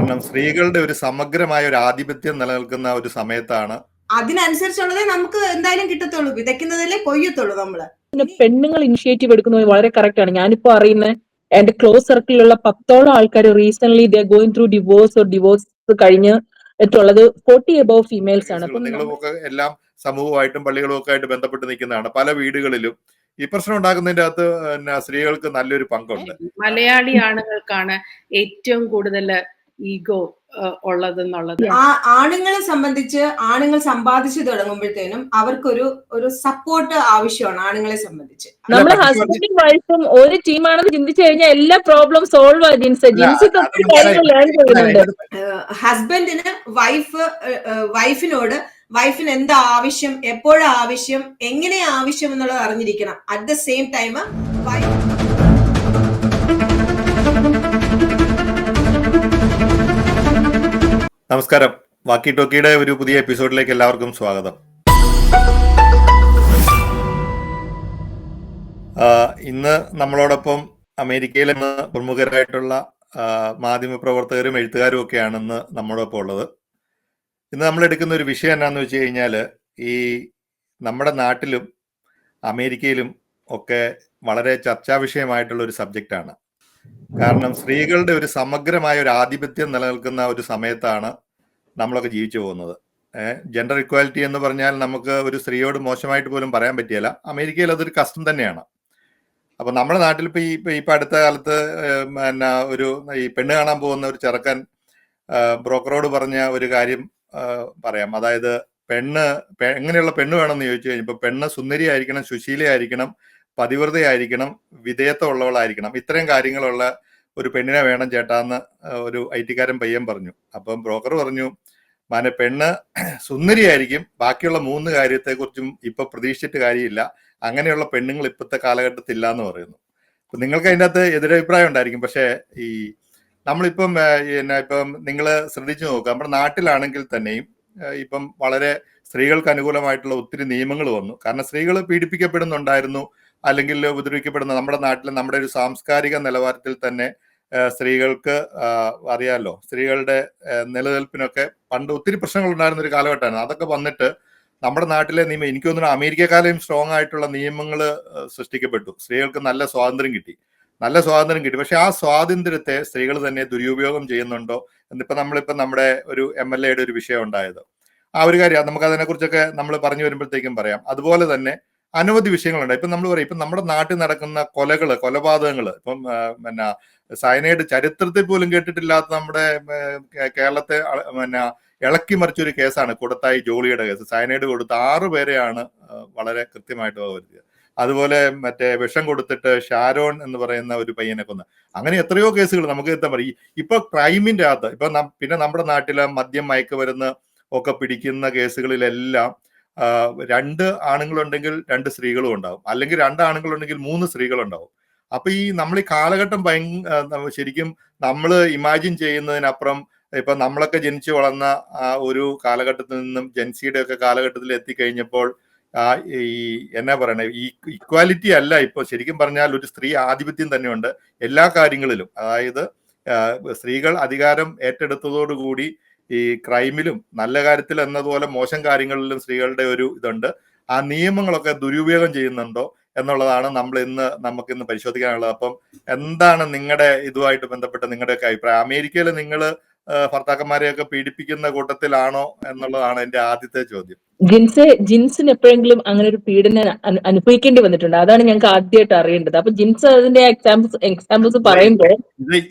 കാരണം സ്ത്രീകളുടെ ഒരു സമഗ്രമായ ഒരു ആധിപത്യം നിലനിൽക്കുന്ന ഒരു സമയത്താണ്. അതിനനുസരിച്ചുള്ളതേ നമുക്ക് എന്തായാലും കിട്ടത്തുള്ളൂ. വിതയ്ക്കുന്നതല്ലേ കൊയ്യത്തുള്ളൂ നമ്മള്. പെണ്ണുങ്ങൾ ഇനിഷ്യേറ്റീവ് എടുക്കുന്നത് വളരെ കറക്റ്റ് ആണ്. ഞാനിപ്പോ അറിയുന്ന എന്റെ ക്ലോസ് സർക്കിളിലുള്ള 10ഓളം ആൾക്കാർ recent they going through divorce കഴിഞ്ഞിട്ടുള്ളത് 40 above ഫീമെയിൽസ് ആണ്. നിങ്ങളുമൊക്കെ എല്ലാം സമൂഹമായിട്ടും പള്ളികളും ഒക്കെ ആയിട്ട് ബന്ധപ്പെട്ട് നിൽക്കുന്നതാണ്. പല വീടുകളിലും ഈ പ്രശ്നം ഉണ്ടാക്കുന്നതിന്റെ അകത്ത് സ്ത്രീകൾക്ക് നല്ലൊരു പങ്കുണ്ട്. മലയാളി ആണുങ്ങൾക്കാണ് ഏറ്റവും കൂടുതൽ ഈഗോ ഉള്ളതെന്നുള്ളത്. ആണുങ്ങളെ സംബന്ധിച്ച് ആണുങ്ങൾ സമ്പാദിച്ചു തുടങ്ങുമ്പോഴത്തേനും അവർക്കൊരു സപ്പോർട്ട് ആവശ്യമാണ്. ആണുങ്ങളെ സംബന്ധിച്ച് നമ്മുടെ ഹസ്ബൻഡും വൈഫും ഒരു ടീമാണെന്ന് ചിന്തിച്ചു കഴിഞ്ഞാൽ എല്ലാ പ്രോബ്ലം സോൾവ് ആയി. ഹസ്ബൻഡിന് വൈഫിന് എന്താ ആവശ്യം, എപ്പോഴാ ആവശ്യം, എങ്ങനെ ആവശ്യം എന്നുള്ളത് അറിഞ്ഞിരിക്കണം. അറ്റ് ദ സെയിം ടൈം നമസ്കാരം. വാക്കി ടോക്കിയുടെ ഒരു പുതിയ എപ്പിസോഡിലേക്ക് എല്ലാവർക്കും സ്വാഗതം. ഇന്ന് നമ്മളോടൊപ്പം അമേരിക്കയിൽ നിന്ന് പ്രമുഖരായിട്ടുള്ള മാധ്യമപ്രവർത്തകരും എഴുത്തുകാരും ഒക്കെയാണ് ഇന്ന് നമ്മളോടൊപ്പം ഉള്ളത്. ഇന്ന് നമ്മൾ എടുക്കുന്ന ഒരു വിഷയം എന്നാന്ന് വെച്ച് കഴിഞ്ഞാൽ, ഈ നമ്മുടെ നാട്ടിലും അമേരിക്കയിലും ഒക്കെ വളരെ ചർച്ചാ വിഷയമായിട്ടുള്ള ഒരു സബ്ജക്റ്റാണ്. കാരണം സ്ത്രീകളുടെ ഒരു സമഗ്രമായ ഒരു ആധിപത്യം നിലനിൽക്കുന്ന ഒരു സമയത്താണ് നമ്മളൊക്കെ ജീവിച്ചു പോകുന്നത്. ജെൻഡർ ഇക്വാലിറ്റി എന്ന് പറഞ്ഞാൽ നമുക്ക് ഒരു സ്ത്രീയോട് മോശമായിട്ട് പോലും പറയാൻ പറ്റിയല്ല. അമേരിക്കയിൽ അതൊരു കസ്റ്റം തന്നെയാണ്. അപ്പൊ നമ്മുടെ നാട്ടിൽ ഇപ്പൊ അടുത്ത കാലത്ത് ഈ പെണ്ണ് കാണാൻ പോകുന്ന ഒരു ചെറുക്കൻ ബ്രോക്കറോട് പറഞ്ഞ ഒരു കാര്യം പറയാം. അതായത് എങ്ങനെയുള്ള പെണ്ണ് വേണമെന്ന് ചോദിച്ചു കഴിഞ്ഞപ്പോൾ പെണ്ണ് സുന്ദരിയായിരിക്കണം, സുശീലയായിരിക്കണം, പതിവ്രതയായിരിക്കണം, വിധേയത്വം ഉള്ളവളായിരിക്കണം, ഇത്രയും കാര്യങ്ങളുള്ള ഒരു പെണ്ണിനെ വേണം ചേട്ടാന്ന് ഒരു ഐ.ടി.കാരൻ പയ്യൻ പറഞ്ഞു. അപ്പം ബ്രോക്കർ പറഞ്ഞു, പെണ്ണ് സുന്ദരിയായിരിക്കും, ബാക്കിയുള്ള 3 കാര്യത്തെക്കുറിച്ചും ഇപ്പൊ പ്രതീക്ഷിച്ചിട്ട് കാര്യമില്ല, അങ്ങനെയുള്ള പെണ്ണുങ്ങൾ ഇപ്പോഴത്തെ കാലഘട്ടത്തിൽ ഇല്ല എന്ന് പറയുന്നു. അപ്പൊ നിങ്ങൾക്ക് അതിൻ്റെ അകത്ത് എതിരഭിപ്രായം ഉണ്ടായിരിക്കും. പക്ഷേ ഈ നമ്മളിപ്പം നിങ്ങൾ ശ്രദ്ധിച്ചു നോക്കുക, നമ്മുടെ നാട്ടിലാണെങ്കിൽ തന്നെയും ഇപ്പം വളരെ സ്ത്രീകൾക്ക് അനുകൂലമായിട്ടുള്ള ഒത്തിരി നിയമങ്ങൾ വന്നു. കാരണം സ്ത്രീകൾ പീഡിപ്പിക്കപ്പെടുന്നുണ്ടായിരുന്നു, അല്ലെങ്കിൽ ഉപദ്രവിക്കപ്പെടുന്ന നമ്മുടെ നാട്ടിൽ നമ്മുടെ ഒരു സാംസ്കാരിക നിലവാരത്തിൽ തന്നെ സ്ത്രീകൾക്ക് അറിയാമല്ലോ, സ്ത്രീകളുടെ നിലനിൽപ്പിനൊക്കെ പണ്ട് ഒത്തിരി പ്രശ്നങ്ങൾ ഉണ്ടായിരുന്ന ഒരു കാലഘട്ടമാണ്. അതൊക്കെ വന്നിട്ട് നമ്മുടെ നാട്ടിലെ നിയമം, എനിക്ക് തോന്നുന്നു അമേരിക്കക്കാരെയും സ്ട്രോങ് ആയിട്ടുള്ള നിയമങ്ങൾ സൃഷ്ടിക്കപ്പെട്ടു. സ്ത്രീകൾക്ക് നല്ല സ്വാതന്ത്ര്യം കിട്ടി. പക്ഷെ ആ സ്വാതന്ത്ര്യത്തെ സ്ത്രീകൾ തന്നെ ദുരുപയോഗം ചെയ്യുന്നുണ്ടോ എന്നിപ്പോ നമ്മുടെ ഒരു MLA യുടെ ഒരു വിഷയം ഉണ്ടായത്. ആ ഒരു കാര്യം നമുക്ക് അതിനെക്കുറിച്ചൊക്കെ നമ്മൾ പറഞ്ഞു വരുമ്പോഴത്തേക്കും പറയാം. അതുപോലെ തന്നെ അനവധി വിഷയങ്ങളുണ്ട്. ഇപ്പം നമ്മൾ പറയും, ഇപ്പം നമ്മുടെ നാട്ടിൽ നടക്കുന്ന കൊലപാതകങ്ങൾ, ഇപ്പം സയനൈഡ് ചരിത്രത്തിൽ പോലും കേട്ടിട്ടില്ലാത്ത നമ്മുടെ കേരളത്തെ ഇളക്കി മറിച്ചൊരു കേസാണ് കൂടത്തായി ജോളിയുടെ കേസ്. സയനൈഡ് കൊടുത്ത് 6 പേരെയാണ് വളരെ കൃത്യമായിട്ട് വരുത്തിയത്. അതുപോലെ വിഷം കൊടുത്തിട്ട് ഷാരോൺ എന്ന് പറയുന്ന ഒരു പയ്യനെ കൊന്ന്. അങ്ങനെ എത്രയോ കേസുകൾ നമുക്ക് എത്താൻ പറയും. ഇപ്പൊ ക്രൈമിന്റെ അകത്ത് ഇപ്പൊ പിന്നെ നമ്മുടെ നാട്ടിലെ മദ്യം, മയക്കുമരുന്ന് ഒക്കെ പിടിക്കുന്ന കേസുകളിലെല്ലാം 2 ആണുങ്ങളുണ്ടെങ്കിൽ 2 സ്ത്രീകളും ഉണ്ടാവും, അല്ലെങ്കിൽ 2 ആണുങ്ങളുണ്ടെങ്കിൽ 3 സ്ത്രീകളുണ്ടാവും. അപ്പൊ നമ്മൾ ഈ കാലഘട്ടം ശരിക്കും നമ്മൾ ഇമാജിൻ ചെയ്യുന്നതിനപ്പുറം ഇപ്പൊ നമ്മളൊക്കെ ജനിച്ചു വളർന്ന ഒരു കാലഘട്ടത്തിൽ നിന്നും ജെൻസിയുടെ ഒക്കെ കാലഘട്ടത്തിൽ എത്തിക്കഴിഞ്ഞപ്പോൾ ഈ എന്നാ പറയണേ, ഈ ഇക്വാലിറ്റി അല്ല ഇപ്പൊ ശരിക്കും പറഞ്ഞാൽ ഒരു സ്ത്രീ ആധിപത്യം തന്നെയുണ്ട് എല്ലാ കാര്യങ്ങളിലും. അതായത് സ്ത്രീകൾ അധികാരം ഏറ്റെടുത്തതോടുകൂടി ഈ ക്രൈമിലും നല്ല കാര്യത്തിൽ എന്നതുപോലെ മോശം കാര്യങ്ങളിലും സ്ത്രീകളുടെ ഒരു ഇതുണ്ട്. ആ നിയമങ്ങളൊക്കെ ദുരുപയോഗം ചെയ്യുന്നുണ്ടോ എന്നുള്ളതാണ് നമുക്കിന്ന് പരിശോധിക്കാനുള്ളത്. അപ്പം എന്താണ് നിങ്ങളുടെ ഇതുമായിട്ട് ബന്ധപ്പെട്ട നിങ്ങളുടെയൊക്കെ അഭിപ്രായം? അമേരിക്കയിൽ നിങ്ങൾ ഭർത്താക്കന്മാരെയൊക്കെ പീഡിപ്പിക്കുന്ന കൂട്ടത്തിലാണോ എന്നുള്ളതാണ് എന്റെ ആദ്യത്തെ ചോദ്യം. ജിൻസിന് എപ്പോഴെങ്കിലും അങ്ങനെ ഒരു പീഡനം അനുഭവിക്കേണ്ടി വന്നിട്ടുണ്ട്? അതാണ് ഞങ്ങൾക്ക് ആദ്യമായിട്ട് അറിയേണ്ടത്. അപ്പൊ ജിൻസ് അതിന്റെ എക്സാമ്പിൾസ് പറയുമ്പോൾ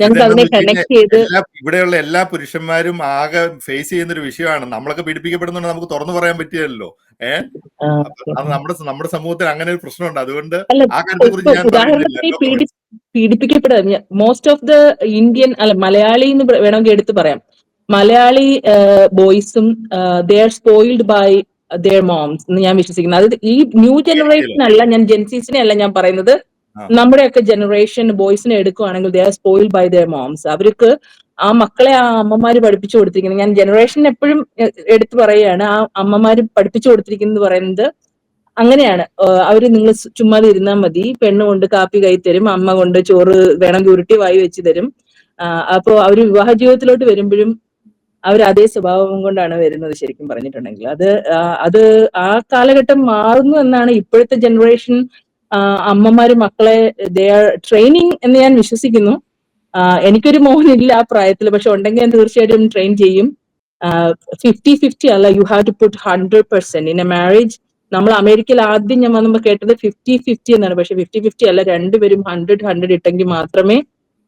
ഞങ്ങൾക്ക് അതിനെ കണക്ട് ചെയ്ത്, ഇവിടെയുള്ള എല്ലാ പുരുഷന്മാരും ആകെ ഫേസ് ചെയ്യുന്ന ഒരു വിഷയമാണ്. നമ്മളൊക്കെ പീഡിപ്പിക്കപ്പെടുന്നുണ്ട്, നമുക്ക് തുറന്നു പറയാൻ പറ്റിയല്ലോ. അത് നമ്മുടെ സമൂഹത്തിൽ അങ്ങനെ ഒരു പ്രശ്നമുണ്ട്. അതുകൊണ്ട് ആ കാര്യത്തെക്കുറിച്ച് ഞാൻ ഉദാഹരണത്തിന് പീഡിപ്പിക്കപ്പെടുക most of the Indian Malayali എന്ന് വേണമെങ്കിൽ എടുത്തു പറയാം. മലയാളി ബോയ്സും they are spoiled by their moms എന്ന് ഞാൻ വിശ്വസിക്കുന്നത്. അത് ഈ ന്യൂ ജനറേഷൻ അല്ല, ഞാൻ ജെൻസീസിനെ അല്ല ഞാൻ പറയുന്നത്, നമ്മുടെയൊക്കെ ജനറേഷൻ ബോയ്സിനെ എടുക്കുവാണെങ്കിൽ they are spoiled by their moms. അവർക്ക് ആ മക്കളെ ആ അമ്മമാര് പഠിപ്പിച്ചു കൊടുത്തിരിക്കുന്നത്, ഞാൻ ജനറേഷൻ എപ്പോഴും എടുത്തു പറയുകയാണ്, ആ അമ്മമാര് പഠിപ്പിച്ചു കൊടുത്തിരിക്കുന്നത് പറയുന്നത് അങ്ങനെയാണ്. അവര് നിങ്ങൾ ചുമ്മാതെ ഇരുന്നാൽ മതി, പെണ്ണ് കൊണ്ട് കാപ്പി കൈ തരും, അമ്മ കൊണ്ട് ചോറ് വേണമെങ്കിൽ ഉരുട്ടി വായി വെച്ച് തരും, അപ്പോ അവര് വിവാഹ ജീവിതത്തിലോട്ട് വരുമ്പോഴും അവർ അതേ സ്വഭാവം കൊണ്ടാണ് വരുന്നത്. ശരിക്കും പറഞ്ഞിട്ടുണ്ടെങ്കിൽ അത് ആ കാലഘട്ടം മാറുന്നു എന്നാണ് ഇപ്പോഴത്തെ ജനറേഷൻ അമ്മമാര് മക്കളെ ദേ ആർ ട്രെയിനിങ് എന്ന് ഞാൻ വിശ്വസിക്കുന്നു. എനിക്കൊരു മോനില്ല ആ പ്രായത്തിൽ, പക്ഷെ ഉണ്ടെങ്കിൽ ഞാൻ തീർച്ചയായിട്ടും ട്രെയിൻ ചെയ്യും. 50-50 അല്ല, you have to put 100% in a marriage. നമ്മൾ അമേരിക്കയിൽ ആദ്യം ഞാൻ വന്നപ്പോൾ കേട്ടത് 50-50 എന്നാണ്, പക്ഷെ 50-50 അല്ല, രണ്ടുപേരും 100-100 ഇട്ടെങ്കിൽ മാത്രമേ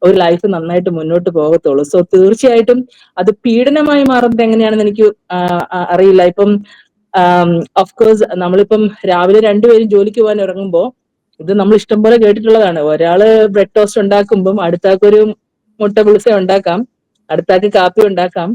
ഒരു ലൈഫ് നന്നായിട്ട് മുന്നോട്ട് പോകത്തുള്ളൂ. സോ തീർച്ചയായിട്ടും അത് പീഡനമായി മാറുന്നത് എങ്ങനെയാണെന്ന് എനിക്ക് അറിയില്ല. ഇപ്പം ഓഫ് കോഴ്സ് നമ്മളിപ്പം രാവിലെ രണ്ടുപേരും ജോലിക്ക് പോകാൻ ഇറങ്ങുമ്പോൾ ഇത് നമ്മൾ ഇഷ്ടം പോലെ കേട്ടിട്ടുള്ളതാണ്. ഒരാള് ബ്രെഡ് ടോസ്റ്റ് ഉണ്ടാക്കുമ്പം അടുത്താക്കൊരു മുട്ട പുളിസ ഉണ്ടാക്കാം, അടുത്താക്ക് കാപ്പി ഉണ്ടാക്കാം.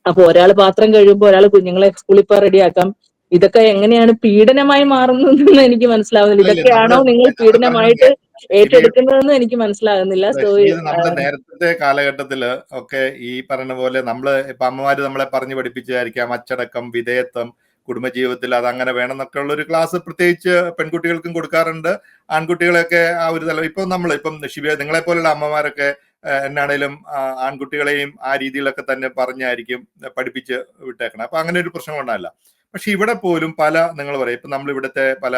അപ്പൊ ഒരാൾ പാത്രം കഴിയുമ്പോൾ ഒരാൾ കുഞ്ഞുങ്ങളെ സ്കൂളിൽ പോകാൻ റെഡിയാക്കാം. ഇതൊക്കെ എങ്ങനെയാണ് പീഡനമായി മാറുന്നതെന്ന് എനിക്ക് മനസ്സിലാവുന്നില്ല. ഇതൊക്കെയാണോ നിങ്ങൾ പീഡനമായിട്ട് ഏറ്റെടുക്കുന്നതെന്ന് എനിക്ക് മനസ്സിലാകുന്നില്ല. സോ നമ്മുടെ നേരത്തെ കാലഘട്ടത്തില് ഒക്കെ ഈ പറഞ്ഞ പോലെ നമ്മള് ഇപ്പൊ അമ്മമാര് നമ്മളെ പറഞ്ഞു പഠിപ്പിച്ചായിരിക്കാം അച്ചടക്കം, വിധേയത്വം, കുടുംബജീവിതത്തിൽ അത് അങ്ങനെ വേണം എന്നൊക്കെ ഉള്ള ഒരു ക്ലാസ് പ്രത്യേകിച്ച് പെൺകുട്ടികൾക്കും കൊടുക്കാറുണ്ട്. ആൺകുട്ടികളെയൊക്കെ ആ ഒരു തലം ഇപ്പം ശിവ നിങ്ങളെ പോലുള്ള അമ്മമാരൊക്കെ എന്നാണേലും ആൺകുട്ടികളെയും ആ രീതിയിലൊക്കെ തന്നെ പറഞ്ഞായിരിക്കും പഠിപ്പിച്ച് വിട്ടേക്കണം. അപ്പൊ അങ്ങനെ ഒരു പ്രശ്നം കൊണ്ടല്ല. പക്ഷെ ഇവിടെ പോലും പല നിങ്ങൾ പറയും ഇപ്പൊ നമ്മൾ ഇവിടുത്തെ പല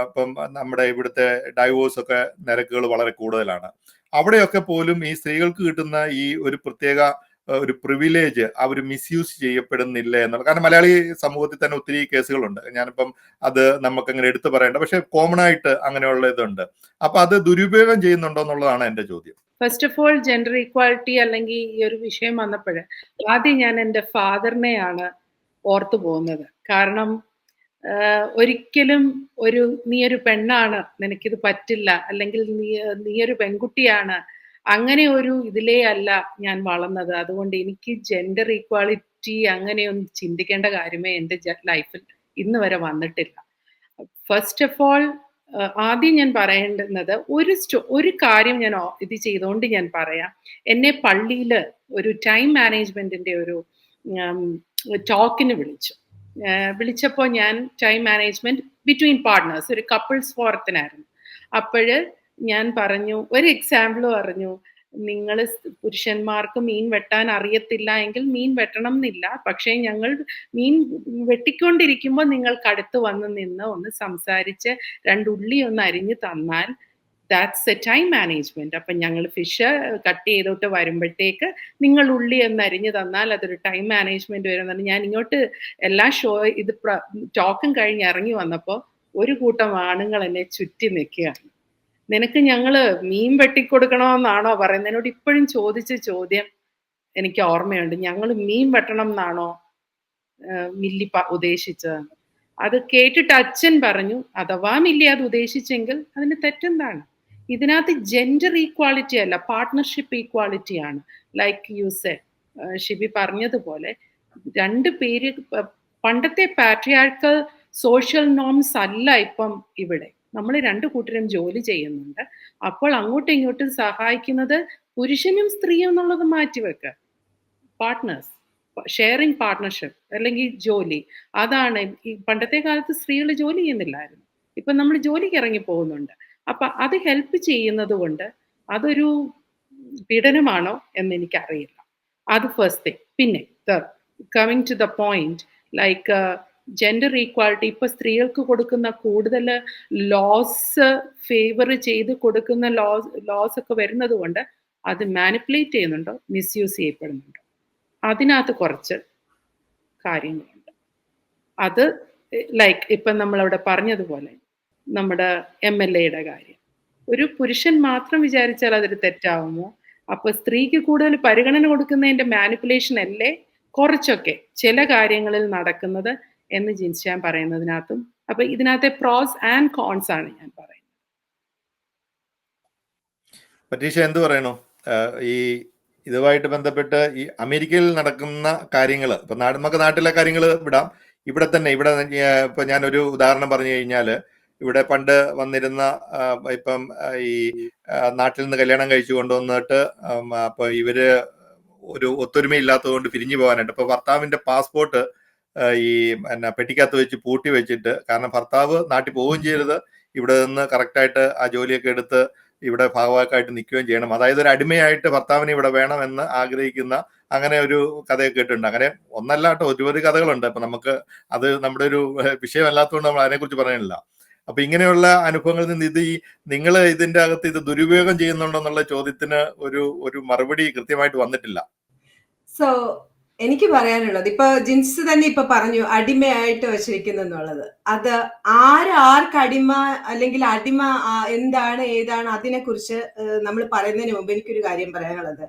ഇപ്പം നമ്മുടെ ഇവിടുത്തെ ഡൈവോഴ്സ് ഒക്കെ നിരക്കുകൾ വളരെ കൂടുതലാണ്. അവിടെയൊക്കെ പോലും ഈ സ്ത്രീകൾക്ക് കിട്ടുന്ന ഈ ഒരു പ്രത്യേക ഒരു പ്രിവിലേജ് അവർ മിസ്യൂസ് ചെയ്യപ്പെടുന്നില്ല എന്നുള്ള. കാരണം മലയാളി സമൂഹത്തിൽ തന്നെ ഒത്തിരി കേസുകളുണ്ട്. ഞാനിപ്പം അത് നമുക്ക് അങ്ങനെ എടുത്തു പറയേണ്ട, പക്ഷെ കോമൺ ആയിട്ട് അങ്ങനെയുള്ള ഇതുണ്ട്. അപ്പൊ അത് ദുരുപയോഗം ചെയ്യുന്നുണ്ടോ എന്നുള്ളതാണ് എന്റെ ചോദ്യം. First of all gender equality അല്ലെങ്കിൽ ഈ ഒരു വിഷയം വന്നപ്പോൾ ആദ്യം ഞാൻ എൻ്റെ ഫാദറിനെയാണ് ഓർത്തു പോകുന്നത്. കാരണം ഒരിക്കലും നീ ഒരു പെണ്ണാണ്, നിനക്കിത് പറ്റില്ല, അല്ലെങ്കിൽ നീ ഒരു പെൺകുട്ടിയാണ്, അങ്ങനെ ഒരു ഇതിലേ അല്ല ഞാൻ വളർന്നത്. അതുകൊണ്ട് എനിക്ക് ജെൻഡർ ഈക്വാലിറ്റി അങ്ങനെയൊന്നും ചിന്തിക്കേണ്ട കാര്യമേ എൻ്റെ ലൈഫിൽ ഇന്ന് വരെ വന്നിട്ടില്ല. ഫസ്റ്റ് ഓഫ് ഓൾ ആദ്യം ഞാൻ പറയേണ്ടുന്നത് ഒരു കാര്യം ഞാൻ ഇത് ചെയ്തുകൊണ്ട് ഞാൻ പറയാം. എന്നെ പള്ളിയിൽ ഒരു ടൈം മാനേജ്മെന്റിന്റെ ഒരു ടോക്കിന് വിളിച്ചപ്പോൾ ഞാൻ ടൈം മാനേജ്മെന്റ് ബിറ്റ്വീൻ പാർട്ട്നേഴ്സ്, ഒരു കപ്പിൾസ് ഫോറത്തിനായിരുന്നു. അപ്പോഴ് ഞാൻ പറഞ്ഞു, ഒരു എക്സാമ്പിൾ പറഞ്ഞു, നിങ്ങൾ പുരുഷന്മാർക്ക് മീൻ വെട്ടാൻ അറിയത്തില്ല എങ്കിൽ മീൻ വെട്ടണം എന്നില്ല, പക്ഷേ ഞങ്ങൾ മീൻ വെട്ടിക്കൊണ്ടിരിക്കുമ്പോൾ നിങ്ങൾക്ക് അടുത്ത് വന്ന് നിന്ന് ഒന്ന് സംസാരിച്ച് രണ്ടുള്ളി ഒന്ന് അരിഞ്ഞു തന്നാൽ ദാറ്റ്സ് എ ടൈം മാനേജ്മെന്റ്. അപ്പം ഞങ്ങൾ ഫിഷ് കട്ട് ചെയ്തോട്ട് വരുമ്പോഴത്തേക്ക് നിങ്ങൾ ഉള്ളി ഒന്ന് അരിഞ്ഞു തന്നാൽ അതൊരു ടൈം മാനേജ്മെന്റ് വരുന്നുണ്ട്. ഞാൻ ഇങ്ങോട്ട് എല്ലാ ഇത് ടോക്കും കഴിഞ്ഞ് ഇറങ്ങി വന്നപ്പോൾ ഒരു കൂട്ടം ആണുങ്ങൾ എന്നെ ചുറ്റി നിൽക്കുകയാണ്. നിനക്ക് ഞങ്ങള് മീൻ വെട്ടിക്കൊടുക്കണമെന്നാണോ പറയുന്നത്? എന്നോട് ഇപ്പോഴും ചോദിച്ച ചോദ്യം എനിക്ക് ഓർമ്മയുണ്ട്. ഞങ്ങൾ മീൻ വെട്ടണം എന്നാണോ മില്ലി ഉദ്ദേശിച്ചത്? അത് കേട്ടിട്ട് അച്ഛൻ പറഞ്ഞു, അഥവാ മില്ലി അത് ഉദ്ദേശിച്ചെങ്കിൽ അതിന് തെറ്റെന്താണ്? ഇതിനകത്ത് ജെൻഡർ ഈക്വാലിറ്റി അല്ല, പാർട്ട്ണർഷിപ്പ് ഈക്വാലിറ്റി ആണ്. ലൈക്ക് യു സെഡ്, ഷിബി പറഞ്ഞതുപോലെ രണ്ട് പേര്, പണ്ടത്തെ പാട്രിയാർക്കൽ സോഷ്യൽ നോംസ് അല്ല ഇപ്പം ഇവിടെ. നമ്മൾ രണ്ടു കൂട്ടരും ജോലി ചെയ്യുന്നുണ്ട്. അപ്പോൾ അങ്ങോട്ടും ഇങ്ങോട്ടും സഹായിക്കുന്നത് പുരുഷനും സ്ത്രീയും എന്നുള്ളത് മാറ്റിവെക്കുക. പാർട്ട്നേഴ്സ്, ഷെയറിങ് പാർട്ട്ണർഷിപ്പ് അല്ലെങ്കിൽ ജോലി, അതാണ്. ഈ പണ്ടത്തെ കാലത്ത് സ്ത്രീകൾ ജോലി ചെയ്യുന്നില്ലായിരുന്നു, ഇപ്പം നമ്മൾ ജോലിക്ക് ഇറങ്ങി പോകുന്നുണ്ട്. അപ്പൊ അത് ഹെൽപ്പ് ചെയ്യുന്നത് കൊണ്ട് അതൊരു പീഡനമാണോ എന്ന് എനിക്കറിയില്ല. അത് ഫസ്റ്റ് തിങ്. പിന്നെ coming to the point, like gender equality, ഇപ്പൊ സ്ത്രീകൾക്ക് കൊടുക്കുന്ന കൂടുതൽ ലോസ്, ഫേവർ ചെയ്ത് കൊടുക്കുന്ന ലോസ് ഒക്കെ വരുന്നത് കൊണ്ട് അത് മാനിപ്പുലേറ്റ് ചെയ്യുന്നുണ്ടോ, മിസ്യൂസ് ചെയ്യപ്പെടുന്നുണ്ടോ? അതിനകത്ത് കുറച്ച് കാര്യങ്ങളുണ്ട്. അത് ലൈക്ക് ഇപ്പം നമ്മളവിടെ പറഞ്ഞതുപോലെ നമ്മുടെ MLA-യുടെ കാര്യം, ഒരു പുരുഷൻ മാത്രം വിചാരിച്ചാൽ അതൊരു തെറ്റാവുമോ? അപ്പൊ സ്ത്രീക്ക് കൂടുതൽ പരിഗണന കൊടുക്കുന്നതിന്റെ മാനിപ്പുലേഷൻ അല്ലേ കുറച്ചൊക്കെ ചില കാര്യങ്ങളിൽ നടക്കുന്നത് എന്ന് ജിൻഷാൻ പറയുന്നതിനകത്തും. അപ്പൊ ഇതിനകത്തെ പ്രോസ് ആൻഡ് കോൺസ് ആണ് ഞാൻ പറയുന്നത്. പറ്റീഷ എന്ത് പറയണു ഈ ഇതുമായിട്ട് ബന്ധപ്പെട്ട്? ഈ അമേരിക്കയിൽ നടക്കുന്ന കാര്യങ്ങൾ, ഇപ്പൊ നമുക്ക് നാട്ടിലെ കാര്യങ്ങൾ വിടാം, ഇവിടെ തന്നെ ഇപ്പൊ ഞാനൊരു ഉദാഹരണം പറഞ്ഞു കഴിഞ്ഞാല്, ഇവിടെ പണ്ട് വന്നിരുന്ന ഇപ്പം ഈ നാട്ടിൽ നിന്ന് കല്യാണം കഴിച്ചു കൊണ്ടുവന്നിട്ട് അപ്പൊ ഇവര് ഒരു ഒത്തൊരുമയില്ലാത്തത് കൊണ്ട് പിരിഞ്ഞു പോകാനായിട്ട് ഇപ്പൊ ഭർത്താവിന്റെ പാസ്പോർട്ട് ഈ പെട്ടിക്കകത്ത് വെച്ച് പൂട്ടി വെച്ചിട്ട്, കാരണം ഭർത്താവ് നാട്ടിൽ പോവുകയും ചെയ്യരുത്, ഇവിടെ നിന്ന് കറക്റ്റായിട്ട് ആ ജോലിയൊക്കെ എടുത്ത് ഇവിടെ ഭാഗവാക്കായിട്ട് നിൽക്കുകയും ചെയ്യണം. അതായത് ഒരു അടിമയായിട്ട് ഭർത്താവിനെ ഇവിടെ വേണമെന്ന് ആഗ്രഹിക്കുന്ന അങ്ങനെ ഒരു കഥയൊക്കെ കേട്ടിട്ടുണ്ട്. അങ്ങനെ ഒന്നല്ല കേട്ടോ, ഒരുപാട് കഥകളുണ്ട്. അപ്പൊ നമുക്ക് അത് നമ്മുടെ ഒരു വിഷയമല്ലാത്തതുകൊണ്ട് നമ്മൾ അതിനെക്കുറിച്ച് പറയാനില്ല. അപ്പൊ ഇങ്ങനെയുള്ള അനുഭവങ്ങളിൽ നിന്ന് ഇത് നിങ്ങൾ ഇതിന്റെ അകത്ത് ഇത് ദുരുപയോഗം ചെയ്യുന്നുണ്ടോന്നുള്ള ചോദ്യത്തിന് ഒരു മറുപടി കൃത്യമായിട്ട് വന്നിട്ടില്ല. സോ എനിക്ക് പറയാനുള്ളത്, ഇപ്പൊ ജിൻസ് തന്നെ ഇപ്പൊ പറഞ്ഞു അടിമയായിട്ട് വെച്ചിരിക്കുന്നു എന്നുള്ളത്. അത് ആർക്ക് അടിമ അല്ലെങ്കിൽ അടിമ എന്താണ് ഏതാണ് അതിനെ കുറിച്ച് നമ്മൾ പറയുന്നതിന് മുമ്പ് എനിക്കൊരു കാര്യം പറയാനുള്ളത്,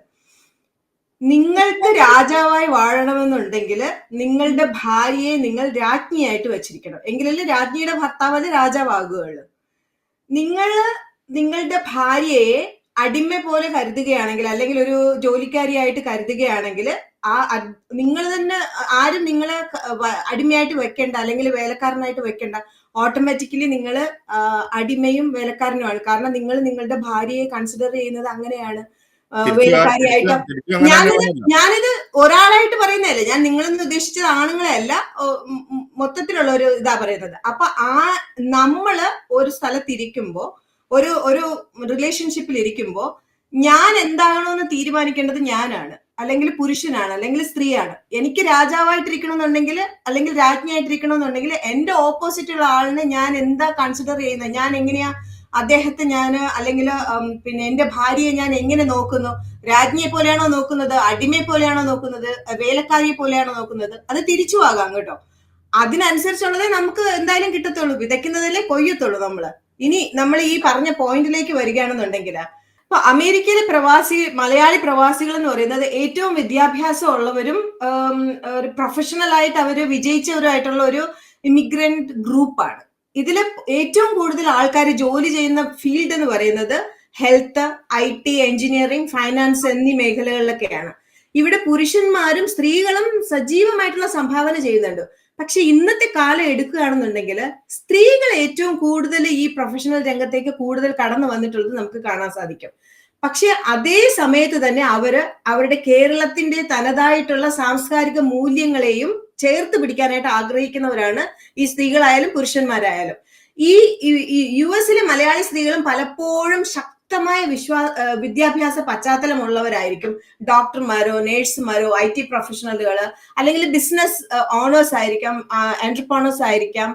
നിങ്ങൾക്ക് രാജാവായി വാഴണമെന്നുണ്ടെങ്കിൽ നിങ്ങളുടെ ഭാര്യയെ നിങ്ങൾ രാജ്ഞിയായിട്ട് വെച്ചിരിക്കണം. എങ്കിലല്ലേ രാജ്ഞിയുടെ ഭർത്താവ് രാജാവാകുകയുള്ളു. നിങ്ങൾ നിങ്ങളുടെ ഭാര്യയെ അടിമ പോലെ കരുതുകയാണെങ്കിൽ, അല്ലെങ്കിൽ ഒരു ജോലിക്കാരിയായിട്ട് കരുതുകയാണെങ്കിൽ, നിങ്ങൾ തന്നെ ആരും നിങ്ങളെ അടിമയായിട്ട് വെക്കേണ്ട അല്ലെങ്കിൽ വേലക്കാരനായിട്ട് വെക്കേണ്ട. ഓട്ടോമാറ്റിക്കലി നിങ്ങൾ അടിമയും വേലക്കാരനുമാണ്. കാരണം നിങ്ങൾ നിങ്ങളുടെ ഭാര്യയെ കൺസിഡർ ചെയ്യുന്നത് അങ്ങനെയാണ്, വേലക്കാരിയായിട്ട്. ഞാനിത് ഒരാളായിട്ട് പറയുന്നതല്ലേ, ഞാൻ നിങ്ങളെന്ന് ഉദ്ദേശിച്ചത് ആണുങ്ങളെ അല്ല, മൊത്തത്തിലുള്ള ഒരു ഇതാ പറയുന്നത്. അപ്പൊ നമ്മള് ഒരു സ്ഥലത്തിരിക്കുമ്പോ, ഒരു റിലേഷൻഷിപ്പിൽ ഇരിക്കുമ്പോ ഞാൻ എന്താണോ എന്ന് തീരുമാനിക്കേണ്ടത് ഞാനാണ്, അല്ലെങ്കിൽ പുരുഷനാണ്, അല്ലെങ്കിൽ സ്ത്രീയാണ്. എനിക്ക് രാജാവായിട്ടിരിക്കണമെന്നുണ്ടെങ്കിൽ അല്ലെങ്കിൽ രാജ്ഞിയായിട്ടിരിക്കണമെന്നുണ്ടെങ്കിൽ എന്റെ ഓപ്പോസിറ്റുള്ള ആളിനെ ഞാൻ എന്താ കൺസിഡർ ചെയ്യുന്നത്, ഞാൻ എങ്ങനെയാ അദ്ദേഹത്തെ അല്ലെങ്കിൽ പിന്നെ എന്റെ ഭാര്യയെ ഞാൻ എങ്ങനെ നോക്കുന്നു, രാജ്ഞിയെ പോലെയാണോ നോക്കുന്നത്, അടിമയെ പോലെയാണോ നോക്കുന്നത്, വേലക്കാരിയെ പോലെയാണോ നോക്കുന്നത്, അത് തിരിച്ചു ആകാം കേട്ടോ. അതിനനുസരിച്ചുള്ളതേ നമുക്ക് എന്തായാലും കിട്ടത്തുള്ളൂ, വിതയ്ക്കുന്നതല്ലേ കൊയ്യത്തുള്ളൂ നമ്മള്. ഇനി നമ്മൾ ഈ പറഞ്ഞ പോയിന്റിലേക്ക് വരികയാണെന്നുണ്ടെങ്കിൽ, ഇപ്പൊ അമേരിക്കയിലെ മലയാളി പ്രവാസികൾ എന്ന് പറയുന്നത് ഏറ്റവും വിദ്യാഭ്യാസം ഉള്ളവരും ഒരു പ്രൊഫഷണൽ ആയിട്ട് അവര് വിജയിച്ചവരുമായിട്ടുള്ള ഒരു ഇമിഗ്രന്റ് ഗ്രൂപ്പാണ്. ഇതില് ഏറ്റവും കൂടുതൽ ആൾക്കാർ ജോലി ചെയ്യുന്ന ഫീൽഡ് എന്ന് പറയുന്നത് ഹെൽത്ത്, IT, എഞ്ചിനീയറിംഗ്, ഫൈനാൻസ് എന്നീ മേഖലകളിലൊക്കെയാണ്. ഇവിടെ പുരുഷന്മാരും സ്ത്രീകളും സജീവമായിട്ടുള്ള സംഭാവന ചെയ്യുന്നുണ്ട്. പക്ഷെ ഇന്നത്തെ കാലം എടുക്കുകയാണെന്നുണ്ടെങ്കിൽ സ്ത്രീകൾ ഏറ്റവും കൂടുതൽ ഈ പ്രൊഫഷണൽ രംഗത്തേക്ക് കൂടുതൽ കടന്നു വന്നിട്ടുള്ളത് നമുക്ക് കാണാൻ സാധിക്കും. പക്ഷെ അതേ സമയത്ത് തന്നെ അവരുടെ കേരളത്തിന്റെ തനതായിട്ടുള്ള സാംസ്കാരിക മൂല്യങ്ങളെയും ചേർത്ത് പിടിക്കാനായിട്ട് ആഗ്രഹിക്കുന്നവരാണ് ഈ സ്ത്രീകളായാലും പുരുഷന്മാരായാലും. ഈ US-ലെ മലയാളി സ്ത്രീകളും പലപ്പോഴും ശക്തമായ വിദ്യാഭ്യാസ പശ്ചാത്തലമുള്ളവരായിരിക്കും. ഡോക്ടർമാരോ നേഴ്സുമാരോ IT പ്രൊഫഷണലുകൾ, അല്ലെങ്കിൽ ബിസിനസ് ഓണേഴ്സ് ആയിരിക്കാം, എന്റർപ്രണേഴ്സ് ആയിരിക്കാം,